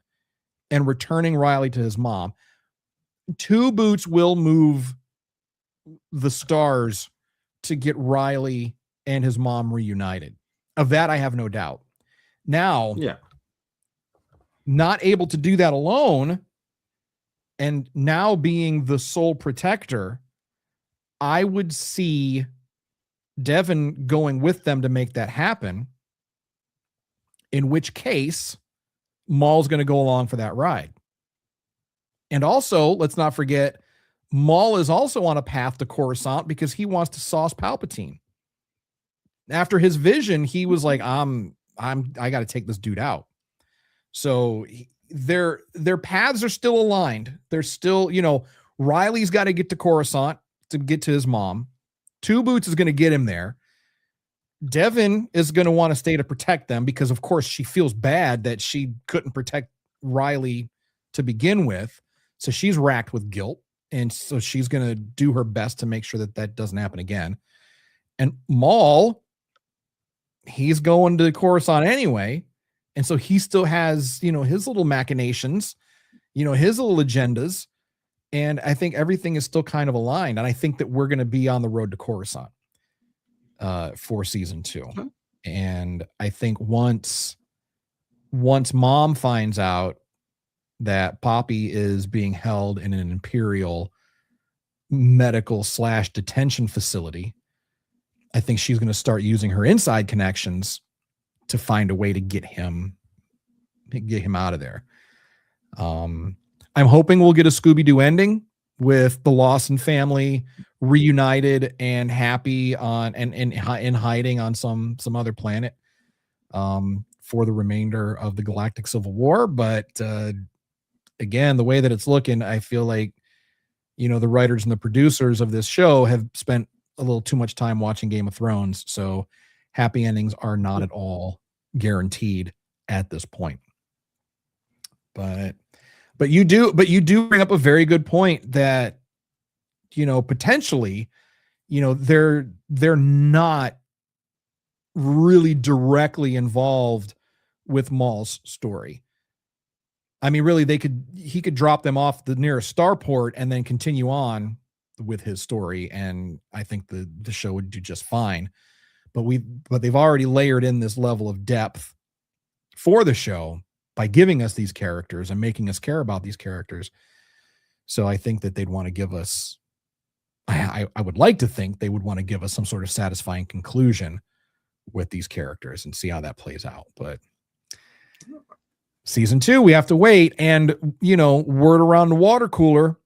and returning Riley to his mom. Two Boots will move the stars to get Riley and his mom reunited. Of that, I have no doubt. Now, not able to do that alone, and now being the sole protector, I would see Devon going with them to make that happen, in which case Maul's going to go along for that ride. And also, let's not forget, Maul is also on a path to Coruscant because he wants to sauce Palpatine. After his vision, he was like, I got to take this dude out. So their paths are still aligned. They're still, Riley's got to get to Coruscant to get to his mom. Two Boots is going to get him there. Devon is going to want to stay to protect them because, of course, she feels bad that she couldn't protect Riley to begin with. So she's racked with guilt. And so she's going to do her best to make sure that that doesn't happen again. And Maul, he's going to Coruscant anyway. And so he still has, his little machinations, his little agendas. And I think everything is still kind of aligned. And I think that we're going to be on the road to Coruscant for season 2. Okay. And I think once Mom finds out that Poppy is being held in an Imperial medical / detention facility, I think she's going to start using her inside connections to find a way to get him out of there. I'm hoping we'll get a Scooby-Doo ending with the Lawson family reunited and happy on and in hiding on some other planet for the remainder of the Galactic Civil War. But again, the way that it's looking, I feel like the writers and the producers of this show have spent a little too much time watching Game of Thrones, so happy endings are not at all guaranteed at this point. But you do bring up a very good point that potentially they're not really directly involved with Maul's story. I mean, really, he could drop them off the nearest starport and then continue on with his story, and I think the show would do just fine. But they've already layered in this level of depth for the show by giving us these characters and making us care about these characters. So I think that they'd want to give us, I would like to think they would want to give us some sort of satisfying conclusion with these characters and see how that plays out. But season 2, we have to wait. And, word around the water cooler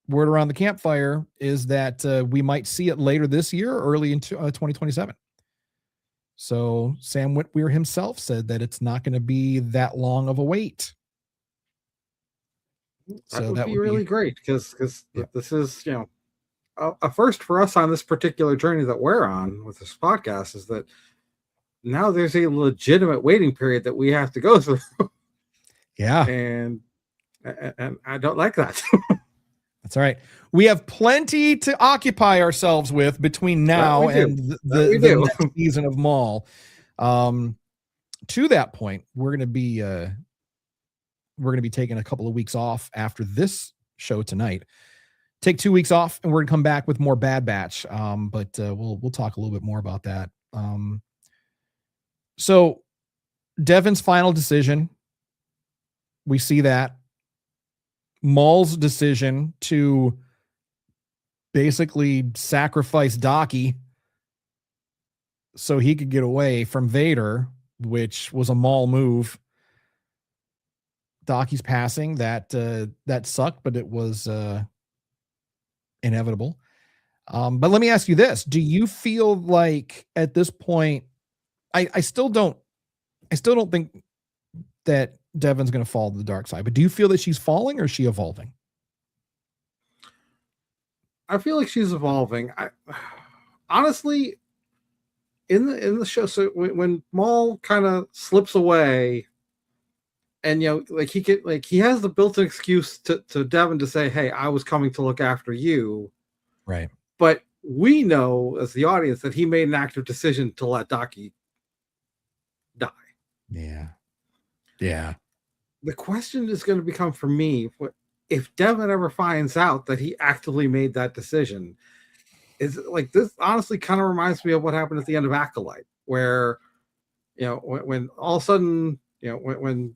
word around the campfire is that we might see it later this year, early into 2027. So Sam Witwer himself said that it's not going to be that long of a wait. That would be really great because this is, a first for us on this particular journey that we're on with this podcast, is that now there's a legitimate waiting period that we have to go through. Yeah. And I don't like that. That's all right. We have plenty to occupy ourselves with between now and the next season of Maul. To that point, we're going to be taking a couple of weeks off after this show tonight. Take 2 weeks off, and we're going to come back with more Bad Batch. But we'll talk a little bit more about that. So Devon's final decision, we see that. Maul's decision to basically sacrifice Daki so he could get away from Vader, which was a Maul move. Daki's passing, that sucked, but it was inevitable. But let me ask you this. Do you feel like at this point, I still don't think that Devon's going to fall to the dark side, but do you feel that she's falling or is she evolving? I feel like she's evolving. Honestly, in the show, so when Maul kind of slips away, and like he has the built-in excuse to Devon to say, "Hey, I was coming to look after you," right? But we know as the audience that he made an active decision to let Daki die. Yeah. The question is going to become for me, if Devon ever finds out that he actively made that decision, is it like this? Honestly, kind of reminds me of what happened at the end of Acolyte, where when all of a sudden, when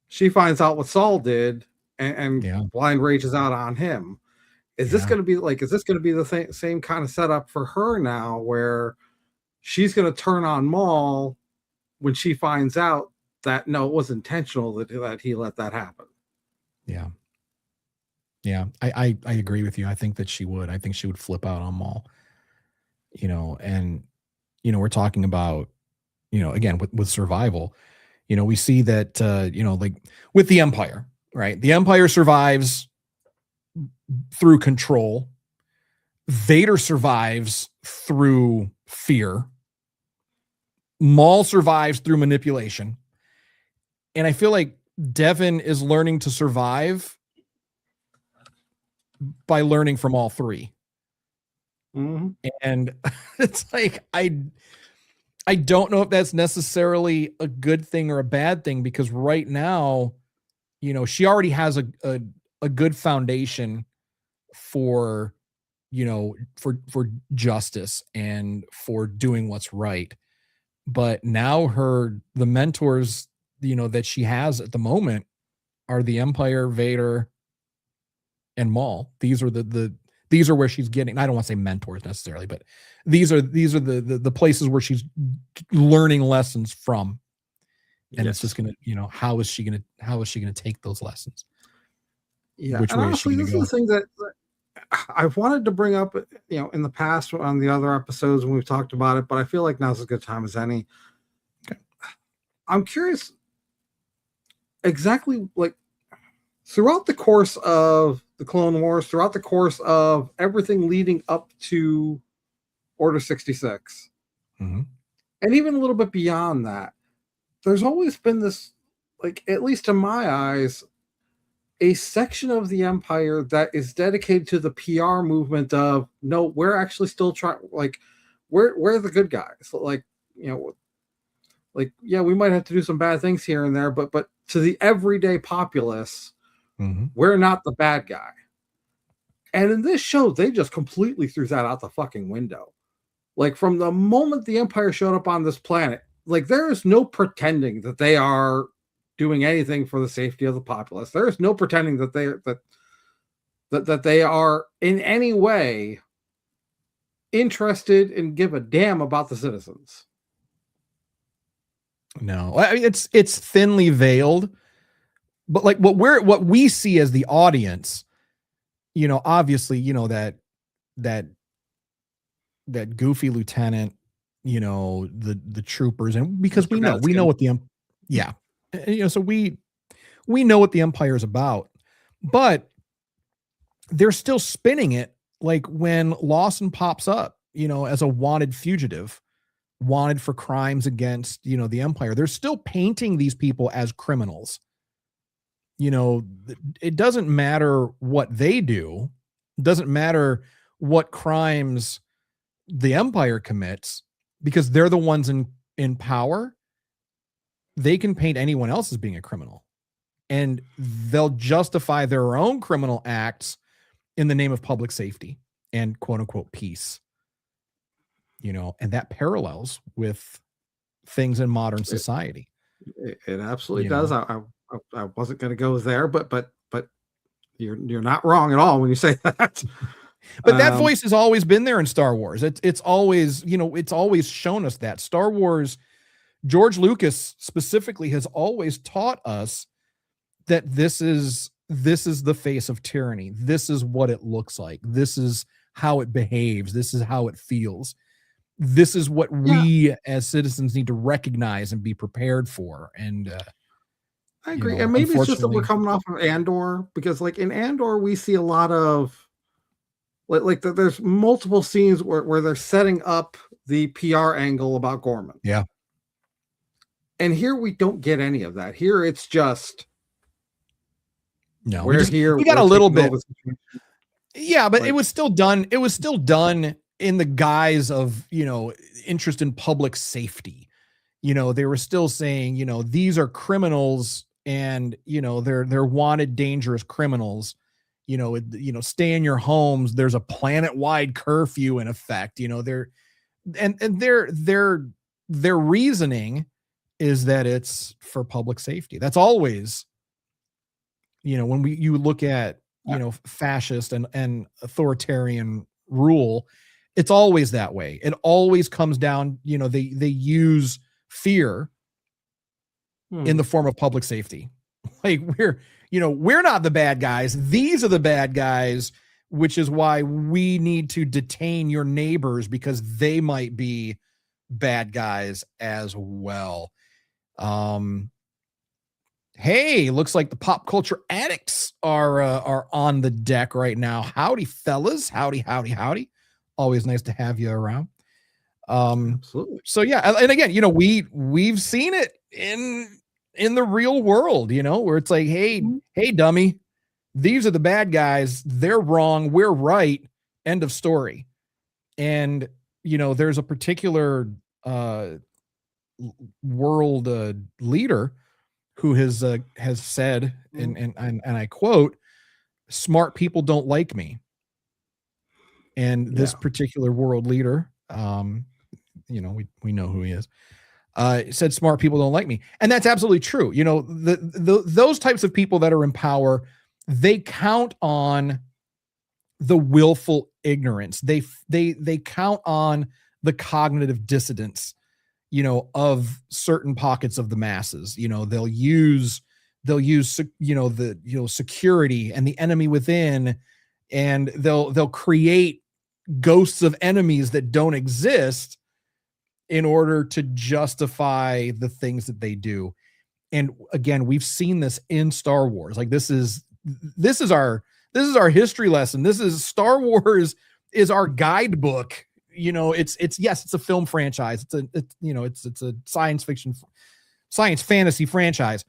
she finds out what Saul did, and blind rages out on him. Is this going to be the same kind of setup for her now, where she's going to turn on Maul when she finds out that no, it was intentional that he let that happen? Yeah, I agree with you. I think that she would. I think she would flip out on Maul. And we're talking about, again with survival. We see that like with the Empire, right? The Empire survives through control. Vader survives through fear. Maul survives through manipulation. And I feel like Devon is learning to survive by learning from all three. Mm-hmm. And it's like, I don't know if that's necessarily a good thing or a bad thing, because right now, she already has a good foundation for justice and for doing what's right. But now the mentors, that she has at the moment are the Empire, Vader, and Maul. These are these are where she's getting, I don't want to say mentors necessarily, but these are the places where she's learning lessons from. And It's just gonna, how is she gonna take those lessons? Yeah, which and way honestly, is she this gonna is go? the thing that I've wanted to bring up, in the past on the other episodes when we've talked about it, but I feel like now's as good time as any. Okay. I'm curious exactly, like, throughout the course of the Clone Wars, throughout the course of everything leading up to Order 66, Mm-hmm. and even a little bit beyond that, there's always been this, like, at least in my eyes, a section of the Empire that is dedicated to the PR movement of, no, we're actually still trying, like, we're the good guys. Like, yeah, we might have to do some bad things here and there, but to the everyday populace, Mm-hmm. we're not the bad guy. And in this show, they just completely threw that out the fucking window. Like, from the moment the Empire showed up on this planet, like, there is no pretending that they are doing anything for the safety of the populace. There is no pretending that they are in any way interested and give a damn about the citizens. No, I mean, it's thinly veiled, but like what we see as the audience, obviously, that goofy lieutenant, the troopers, and because we know what so we know what the Empire is about, but they're still spinning it like when Lawson pops up, as a wanted fugitive, wanted for crimes against, the Empire. They're still painting these people as criminals. It doesn't matter what they do. It doesn't matter what crimes the Empire commits, because they're the ones in power. They can paint anyone else as being a criminal, and they'll justify their own criminal acts in the name of public safety and quote unquote peace. And that parallels with things in modern society. It absolutely You does. know? I wasn't going to go there, but you're not wrong at all when you say that. But that voice has always been there in Star Wars. It's always, you know, it's always shown us that Star Wars, George Lucas specifically has always taught us that this is the face of tyranny. This is what it looks like. This is how it behaves. This is how it feels. This is what we as citizens need to recognize and be prepared for. And I agree. you know, And maybe it's just that we're unfortunately, coming off of Andor, because like in Andor, we see a lot of there's multiple scenes where they're setting up the PR angle about Gorman. yeah. And here we don't get any of that. Here it's just No, we're here. we got we're a little taking bit. over the situation. Yeah, but Like- it was still done. It was still done in the guise of, you know, interest in public safety. You know, they were still saying, you know, these are criminals, and you know, they're wanted, dangerous criminals. You know, stay in your homes. There's a planet-wide curfew in effect. You know, their reasoning is that it's for public safety. That's always, you know, when you look at, you know, fascist and authoritarian rule, it's always that way. It always comes down, you know, they use fear in the form of public safety. Like we're not the bad guys. These are the bad guys, which is why we need to detain your neighbors, because they might be bad guys as well. Hey, looks like the pop culture addicts are on the deck right now. Howdy, fellas. Howdy. Always nice to have you around. Absolutely. So yeah, and again, you know, we've seen it in the real world, you know, where it's like, hey, dummy, these are the bad guys. They're wrong. We're right. End of story. And you know, there's a particular world leader who has said, and I quote, "Smart people don't like me." And this particular world leader, you know, we know who he is, said, "Smart people don't like me," and that's absolutely true. You know, those types of people that are in power, they count on the willful ignorance. They count on the cognitive dissonance, you know, of certain pockets of the masses. You know, they'll use security and the enemy within, and they'll create ghosts of enemies that don't exist in order to justify the things that they do. And again, we've seen this in Star Wars. Like this is our history lesson. This is Star Wars is our guidebook. You know, it's a film franchise. It's a science fantasy franchise,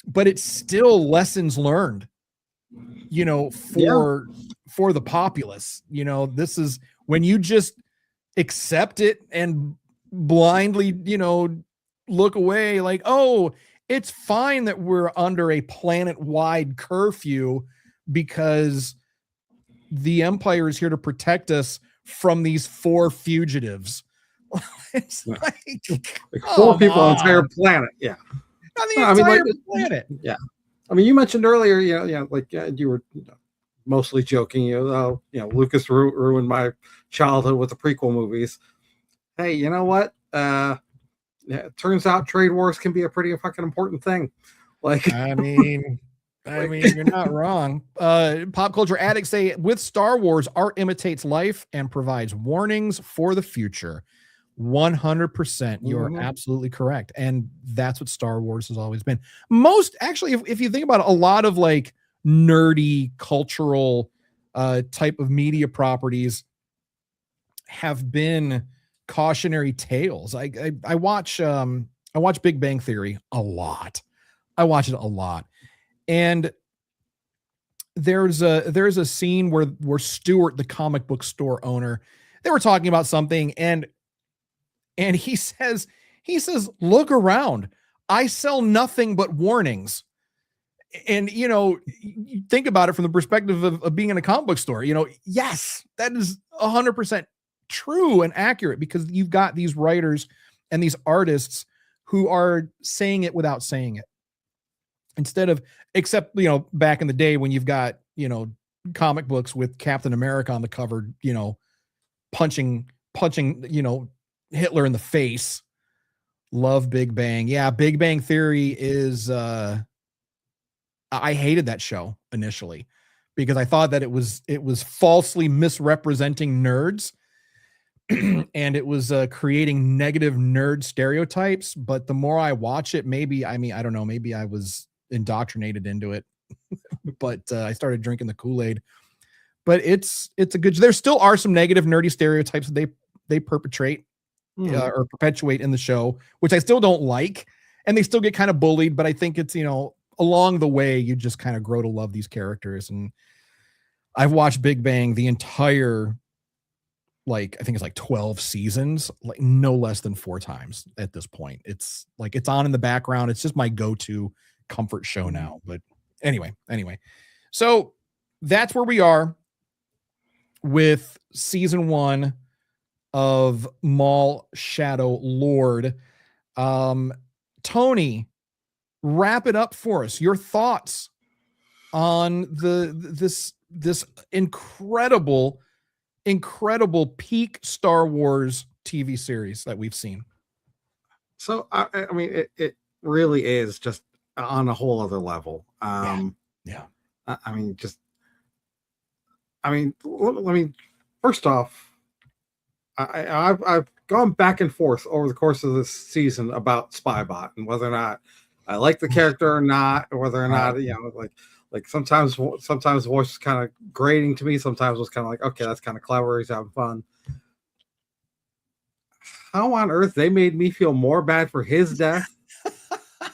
but it's still lessons learned, you know, for the populace. You know, this is when you just accept it and blindly, you know, look away like, oh, it's fine that we're under a planet-wide curfew because the Empire is here to protect us from these 4 fugitives. It's like 4 people on the entire planet. Yeah. On the entire planet. Yeah. I mean, you mentioned earlier, you were mostly joking, Lucas ruined my childhood with the prequel movies. Hey, you know what? It turns out trade wars can be a pretty fucking important thing. Like, I mean, you're not wrong. Pop culture addicts say, with Star Wars, art imitates life and provides warnings for the future. 100%. You're absolutely correct. And that's what Star Wars has always been. Most, actually, if you think about it, a lot of like nerdy cultural type of media properties have been cautionary tales. I watch Big Bang Theory a lot. I watch it a lot. And there's a scene where Stuart, the comic book store owner, they were talking about something, and he says, look around. I sell nothing but warnings. And, you know, you think about it from the perspective of being in a comic book store, you know, yes, that is 100% true and accurate, because you've got these writers and these artists who are saying it without saying it. Instead of, except, back in the day when you've got, comic books with Captain America on the cover, punching, Hitler in the face. Love Big Bang. Yeah, Big Bang Theory is I hated that show initially because I thought that it was falsely misrepresenting nerds and it was creating negative nerd stereotypes. But the more I watch it, I don't know, maybe I was indoctrinated into it, but I started drinking the Kool-Aid. But it's a good, there still are some negative nerdy stereotypes that they perpetrate or perpetuate in the show, which I still don't like, and they still get kind of bullied, but I think it's, along the way, you just kind of grow to love these characters. And I've watched Big Bang the entire, I think it's 12 seasons, no less than 4 times at this point. It's it's on in the background. It's just my go-to comfort show now. But anyway, so that's where we are with season 1 of Maul Shadow Lord. Tony, wrap it up for us. Your thoughts on this incredible peak Star Wars TV series that we've seen. So I mean, it really is just on a whole other level. Yeah. I mean, first off, I've gone back and forth over the course of this season about Spybot and whether or not I like the character or not, or whether or not, like sometimes the voice is kind of grating to me. Sometimes it was kind of like, okay, that's kind of clever. He's having fun. How on earth they made me feel more bad for his death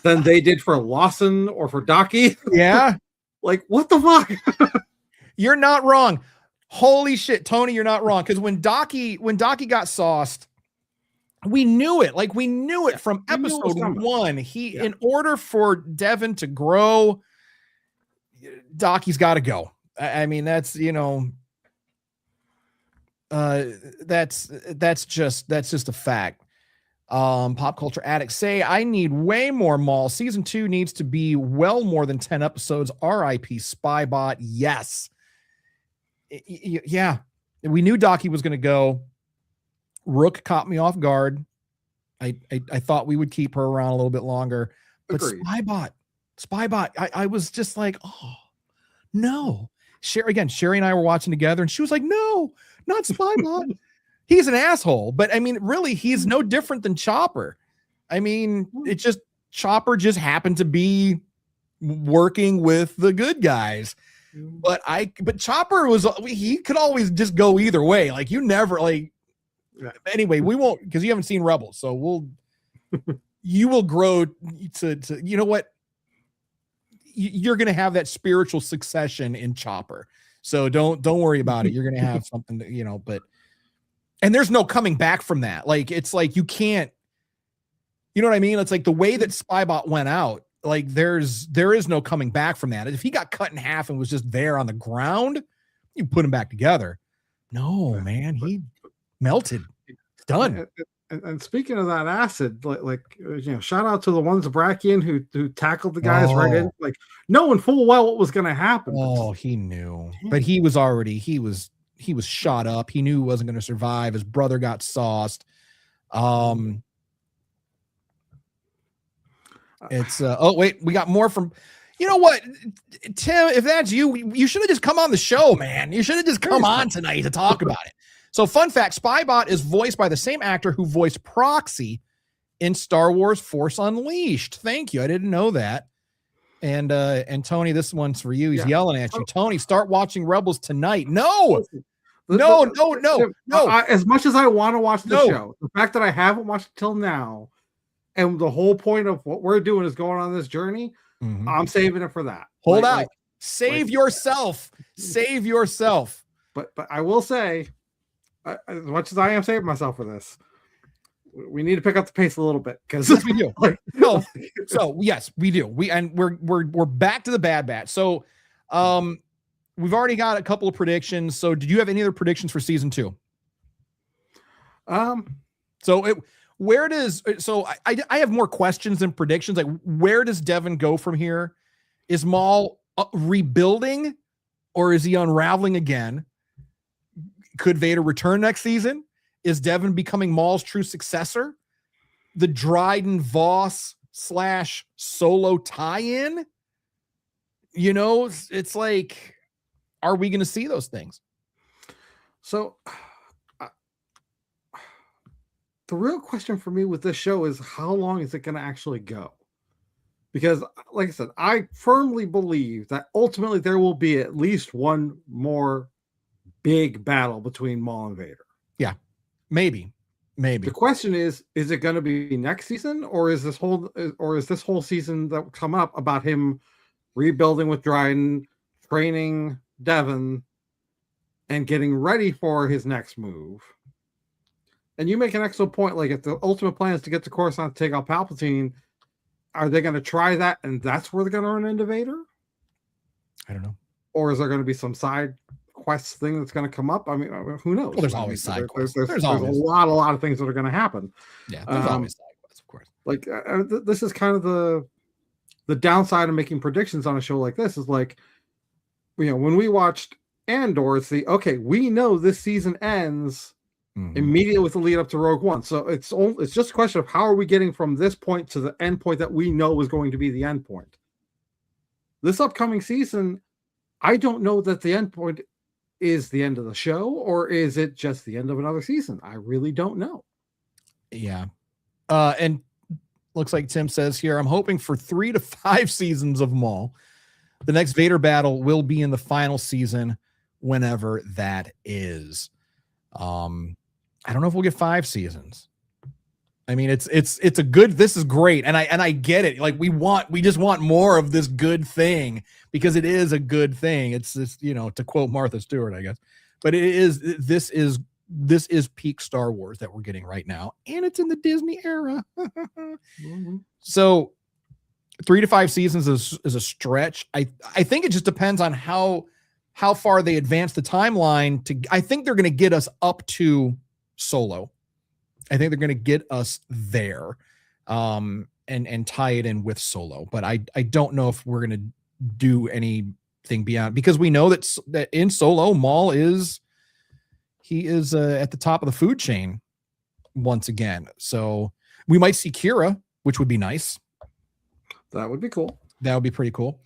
than they did for Lawson or for Daki? Yeah. What the fuck? You're not wrong. Holy shit, Tony, you're not wrong. Because when Daki got sauced, we knew it. We knew it from episode 1. In order for Devon to grow, Daki's got to go. I mean, that's that's just a fact. Pop culture addicts say I need way more Maul. Season 2 needs to be well more than 10 episodes. R.I.P. Spybot. Yes. Yeah, we knew Daki was going to go. Rook caught me off guard. I thought we would keep her around a little bit longer, but agreed. Spybot. I was just like, oh no. Sherry and I were watching together, and she was like, no, not Spybot. He's an asshole. But I mean, really, he's no different than Chopper. I mean, it's just Chopper just happened to be working with the good guys. But Chopper he could always just go either way. You never anyway, we won't, because you haven't seen Rebels. So you will grow to you know what? You're going to have that spiritual succession in Chopper. So don't worry about it. You're going to have something that, and there's no coming back from that. It's you can't, you know what I mean? It's the way that Spybot went out. There is no coming back from that. If he got cut in half and was just there on the ground, you put him back together. No, man, he melted. It's done. And speaking of that acid, shout out to the ones Brachian who tackled the guys right in, knowing full well what was going to happen. Oh, he knew, but he was shot up. He knew he wasn't going to survive. His brother got sauced. It's oh wait, we got more from, you know what, Tim, if that's you should have just come on the show, man. You should have just come on tonight to talk about it. So fun fact, Spybot is voiced by the same actor who voiced Proxy in Star Wars Force Unleashed. Thank you. I didn't know that. And Tony, this one's for you. He's yelling at you. Tony, start watching Rebels tonight. No. As much as I want to watch the show, the fact that I haven't watched it till now, and the whole point of what we're doing is going on this journey, I'm saving it for that. Hold out. Save yourself. Save yourself. But I will say, as much as I am saving myself for this, we need to pick up the pace a little bit, because yes, we do. So yes, we do. We're back to the Bad Batch. So we've already got a couple of predictions. So did you have any other predictions for season 2? where does so I have more questions than predictions. Like, where does Devon go from here? Is Maul rebuilding, or is he unraveling again? Could Vader return next season? Is Devon becoming Maul's true successor? The Dryden Voss / Solo tie-in? You know, it's like, are we going to see those things? So the real question for me with this show is, how long is it going to actually go? Because, like I said, I firmly believe that ultimately there will be at least one more big battle between Maul and Vader. Yeah, maybe. The question is it going to be next season, or is this whole season that will come up about him rebuilding with Dryden, training Devon, and getting ready for his next move? And you make an excellent point. Like, if the ultimate plan is to get to Coruscant to take out Palpatine, are they going to try that, and that's where they're going to run into Vader? I don't know. Or is there going to be some side quest thing that's going to come up? I mean, who knows? Well, there's always side quests. There's a lot of things that are going to happen. Yeah, there's always side quests, of course. Like, this is kind of the downside of making predictions on a show like this. Is like, you know, when we watched Andor, it's okay, we know this season ends immediately with the lead up to Rogue One. So it's just a question of how are we getting from this point to the end point that we know is going to be the end point. This upcoming season, I don't know that the end point is the end of the show, or is it just the end of another season? I really don't know. Yeah. And looks like Tim says here, I'm hoping for 3 to 5 seasons of Maul. The next Vader battle will be in the final season, whenever that is. I don't know if we'll get 5 seasons. I mean, it's a good, this is great. And I get it. Like, we just want more of this good thing, because it is a good thing. It's just, you know, to quote Martha Stewart, I guess, but this is peak Star Wars that we're getting right now. And it's in the Disney era. So 3 to 5 seasons is a stretch. I think it just depends on how far they advance the timeline I think they're going to get us up to Solo. I think they're going to get us there, and tie it in with Solo. But I don't know if we're going to do anything beyond, because we know that in Solo, Maul is at the top of the food chain once again. So we might see Kira, which would be nice. That would be cool. That would be pretty cool.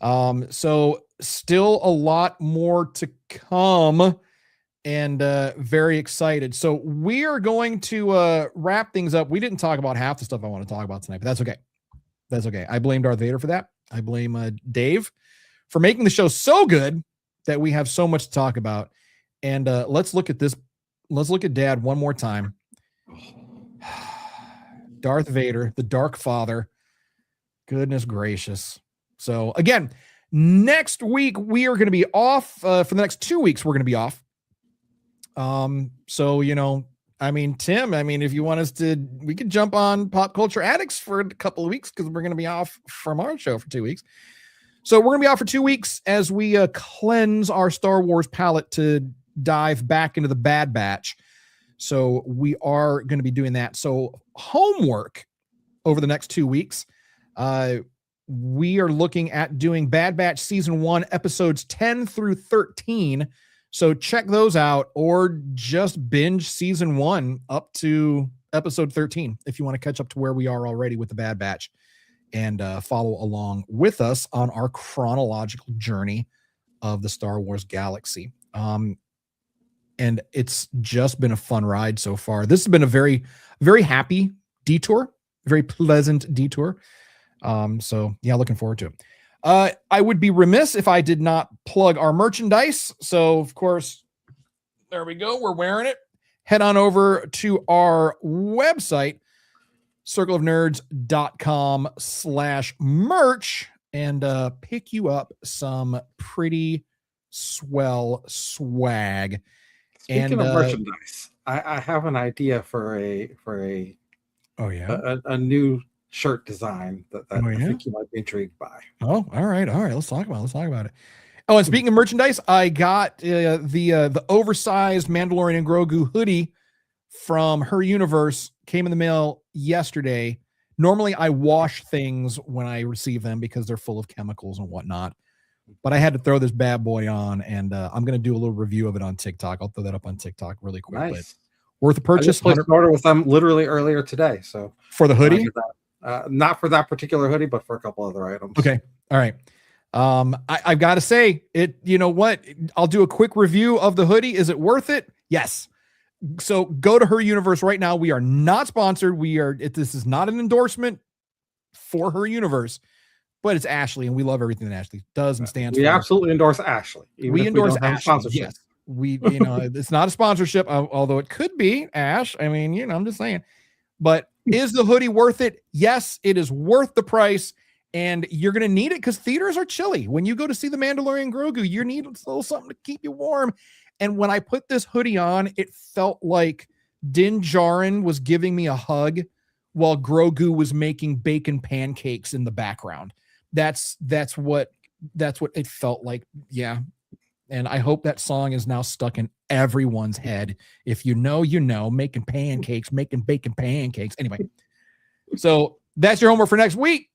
So still a lot more to come, and very excited. So we are going to wrap things up. We didn't talk about half the stuff I want to talk about tonight, but that's okay. That's okay. I blame Darth Vader for that. I blame Dave for making the show so good that we have so much to talk about. And let's look at this. Let's look at Dad one more time. Darth Vader, the Dark Father. Goodness gracious. So again, next week we are going to be off. For the next 2 weeks, we're going to be off. So, you know, I mean, Tim, if you want us to, we could jump on Pop Culture Addicts for a couple of weeks, because we're going to be off from our show for 2 weeks. So we're going to be off for 2 weeks as we cleanse our Star Wars palette to dive back into the Bad Batch. So we are going to be doing that. So homework over the next 2 weeks. We are looking at doing Bad Batch Season 1, episodes 10 through 13. So check those out, or just binge Season 1 up to episode 13 if you want to catch up to where we are already with the Bad Batch, and follow along with us on our chronological journey of the Star Wars galaxy. And it's just been a fun ride so far. This has been a very, very happy detour, very pleasant detour. So yeah, looking forward to it. I would be remiss if I did not plug our merchandise. So of course, there we go. We're wearing it. Head on over to our website, circleofnerds.com/merch, and pick you up some pretty swell swag. Speaking of merchandise, I have an idea for a new shirt design that I think you might be intrigued by. Oh, all right. Let's talk about it. Oh, and speaking of merchandise, I got the oversized Mandalorian and Grogu hoodie from Her Universe came in the mail yesterday. Normally I wash things when I receive them because they're full of chemicals and whatnot. But I had to throw this bad boy on, and I'm going to do a little review of it on TikTok. I'll throw that up on TikTok really quick. Nice. But worth a I purchase. just placed an order with them literally earlier today. So for the hoodie? Not for that particular hoodie, but for a couple other items. Okay. All right. I've got to say it, you know what? I'll do a quick review of the hoodie. Is it worth it? Yes. So go to Her Universe right now. We are not sponsored. This is not an endorsement for Her Universe, but it's Ashley, and we love everything that Ashley does and stands for. We absolutely endorse Ashley. We endorse Ashley. Yes. It's not a sponsorship, although it could be, Ash. I mean, I'm just saying. But is the hoodie worth it? Yes, it is worth the price. And you're going to need it because theaters are chilly. When you go to see The Mandalorian Grogu, you need a little something to keep you warm. And when I put this hoodie on, it felt like Din Djarin was giving me a hug while Grogu was making bacon pancakes in the background. That's what it felt like. Yeah. And I hope that song is now stuck in everyone's head. If you know, making pancakes, making bacon pancakes. Anyway, so that's your homework for next week.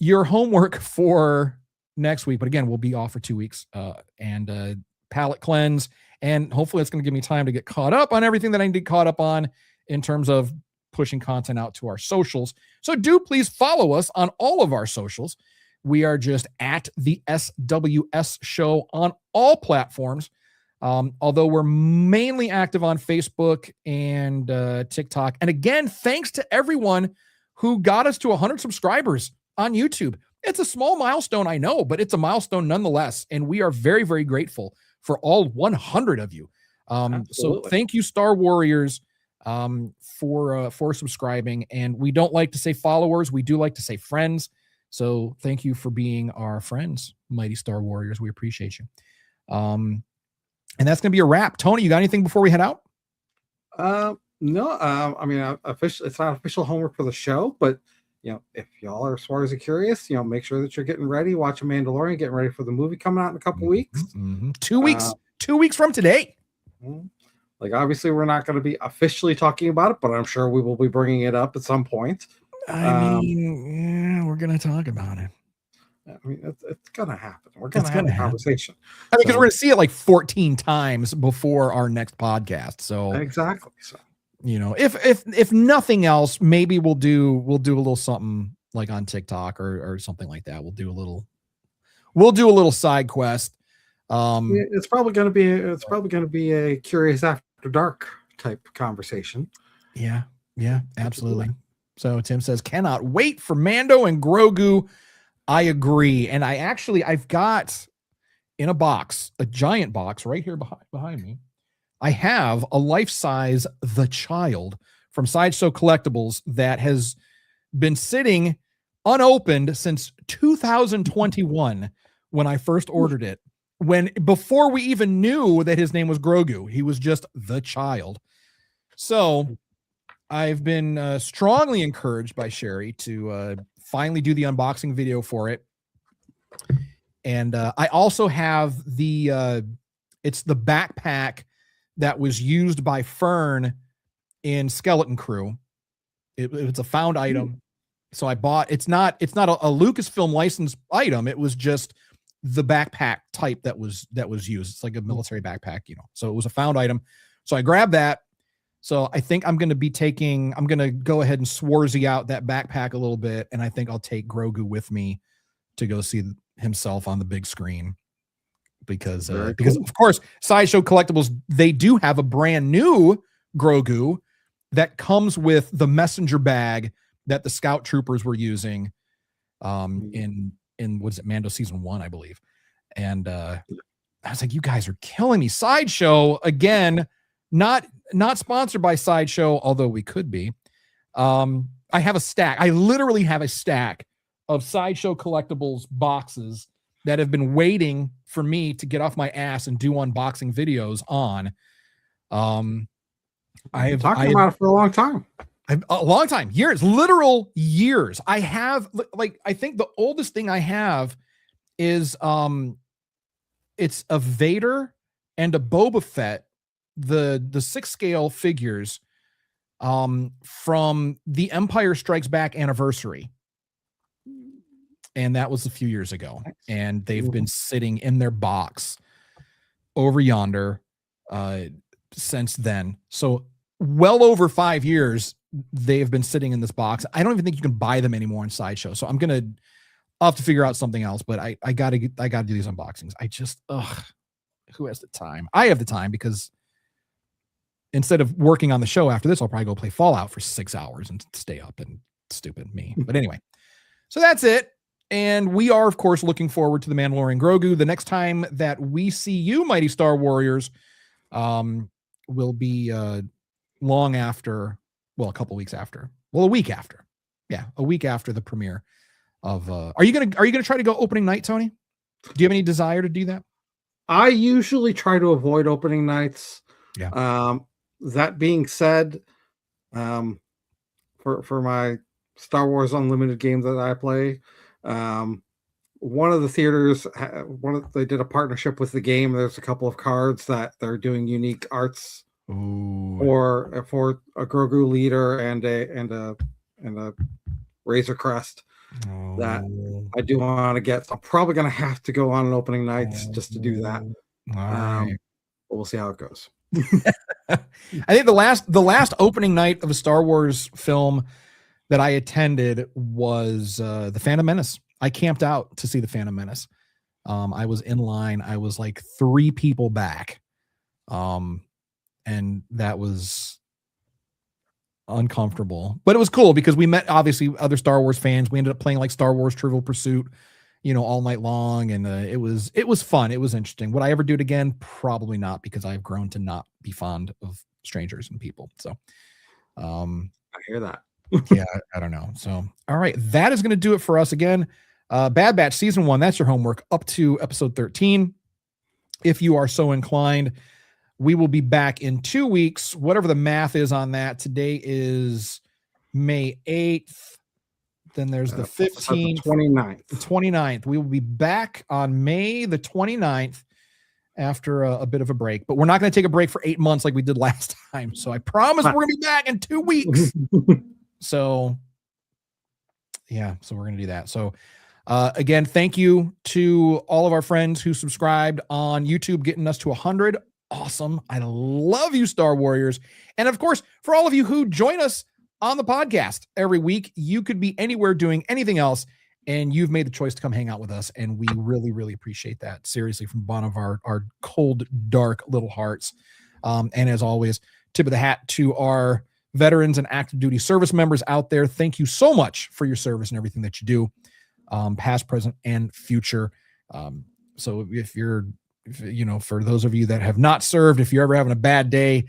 Your homework for next week, but again, we'll be off for 2 weeks and palate cleanse. And hopefully it's going to give me time to get caught up on everything that I need to get caught up on in terms of pushing content out to our socials. So do please follow us on all of our socials. We are just at the SWS show on all platforms. Although we're mainly active on Facebook and TikTok. And again, thanks to everyone who got us to 100 subscribers on YouTube. It's a small milestone, I know, but it's a milestone nonetheless. And we are very, very grateful for all 100 of you. So thank you, Star Warriors, for subscribing. And we don't like to say followers. We do like to say friends. So thank you for being our friends, Mighty Star Warriors. We appreciate you. And that's going to be a wrap. Tony, you got anything before we head out? No. I mean, it's not official homework for the show, but if y'all are as far as you're curious, make sure that you're getting ready, watching Mandalorian, getting ready for the movie coming out in a couple weeks. 2 weeks. 2 weeks from today. Like, obviously, we're not going to be officially talking about it, but I'm sure we will be bringing it up at some point. I mean, we're going to talk about it. I mean, it's going to happen. We're going to have a conversation. I mean, because we're going to see it like 14 times before our next podcast. So exactly. So, if nothing else, maybe we'll do a little something like on TikTok or something like that. We'll do a little side quest. It's probably going to be a Curious After Dark type conversation. Yeah, absolutely. So Tim says, cannot wait for Mando and Grogu. I agree. And I've got in a box, a giant box right here behind me. I have a life-size The Child from Sideshow Collectibles that has been sitting unopened since 2021 when I first ordered it. Before we even knew that his name was Grogu, he was just The Child. So I've been strongly encouraged by Sherry to finally do the unboxing video for it. And I also have it's the backpack that was used by Fern in Skeleton Crew. It's a found item. So I bought, it's not a Lucasfilm licensed item. It was just the backpack type that was used. It's like a military backpack, so it was a found item. So I grabbed that. So I think I'm going to go ahead and Swarzy out that backpack a little bit. And I think I'll take Grogu with me to go see himself on the big screen because of course, Sideshow Collectibles, they do have a brand new Grogu that comes with the messenger bag that the scout troopers were using in what's it, Mando season 1, I believe. And I was like, you guys are killing me. Sideshow, again, not sponsored by Sideshow, although we could be. I have a stack. I literally have a stack of Sideshow Collectibles boxes that have been waiting for me to get off my ass and do unboxing videos on. I have talked about it for a long time. A long time, years, literal years. I have, like, I think the oldest thing I have is it's a Vader and a Boba Fett the 6 scale figures from the Empire Strikes Back anniversary. And that was a few years ago. And they've been sitting in their box over yonder since then. So well over 5 years, they've been sitting in this box. I don't even think you can buy them anymore in Sideshow. So I'll have to figure out something else, but I gotta do these unboxings. Who has the time? I have the time because instead of working on the show after this, I'll probably go play Fallout for 6 hours and stay up, and stupid me. But anyway, so that's it. And we are, of course, looking forward to the Mandalorian Grogu. The next time that we see you, Mighty Star Warriors, will be long after, well, a couple weeks after, well, a week after. Yeah, a week after the premiere of are you gonna try to go opening night, Tony? Do you have any desire to do that? I usually try to avoid opening nights. Yeah. That being said, for my Star Wars Unlimited game that I play, one of the theaters, they did a partnership with the game. There's a couple of cards that they're doing unique arts for a Grogu leader and a Razor Crest that I do want to get. So I'm probably going to have to go on an opening night just to do that. But we'll see how it goes. I think the last opening night of a Star Wars film that I attended was The Phantom Menace. I camped out to see The Phantom Menace. I was in line. I was like 3 people back. And that was uncomfortable, but it was cool because we met obviously other Star Wars fans. We ended up playing like Star Wars Trivial Pursuit, all night long. And it was fun. It was interesting. Would I ever do it again? Probably not, because I've grown to not be fond of strangers and people. So, I hear that. yeah, I don't know. So, all right. That is going to do it for us again. Bad Batch season 1. That's your homework up to episode 13. If you are so inclined, we will be back in 2 weeks, whatever the math is on that. Today is May 8th. Then there's the 15th, 29th. the 29th. We will be back on May the 29th after a bit of a break, but we're not going to take a break for 8 months like we did last time. So I promise we're going to be back in 2 weeks. So yeah, so we're going to do that. So again, thank you to all of our friends who subscribed on YouTube, getting us to 100. Awesome. I love you, Star Warriors. And of course, for all of you who join us on the podcast every week, you could be anywhere doing anything else, and you've made the choice to come hang out with us. And we really, really appreciate that. Seriously, from the bottom of our cold, dark little hearts. And as always, tip of the hat to our veterans and active duty service members out there. Thank you so much for your service and everything that you do, past, present, and future. So for those of you that have not served, if you're ever having a bad day,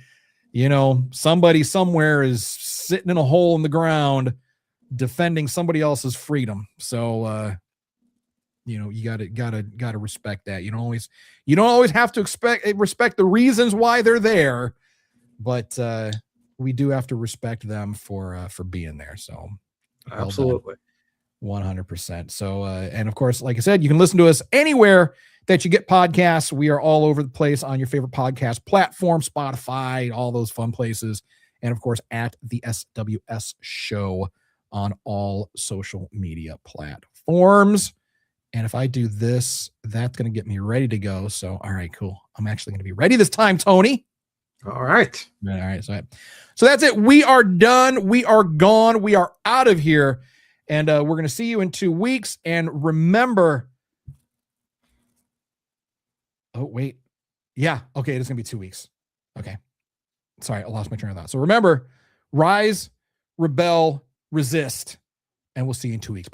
somebody somewhere is sitting in a hole in the ground defending somebody else's freedom. So, you gotta respect that. You don't always have to respect the reasons why they're there, but we do have to respect them for being there. So absolutely. 100%. So, and of course, like I said, you can listen to us anywhere that you get podcasts. We are all over the place on your favorite podcast platform, Spotify, all those fun places. And of course, at the SWS Show on all social media platforms. And if I do this, that's going to get me ready to go. So, all right, cool. I'm actually going to be ready this time, Tony. All right. All right. So that's it. We are done. We are gone. We are out of here. And we're going to see you in 2 weeks. And remember, oh, wait. Yeah. Okay. It is going to be 2 weeks. Okay. Sorry. I lost my train of thought. So remember, rise, rebel, resist, and we'll see you in 2 weeks.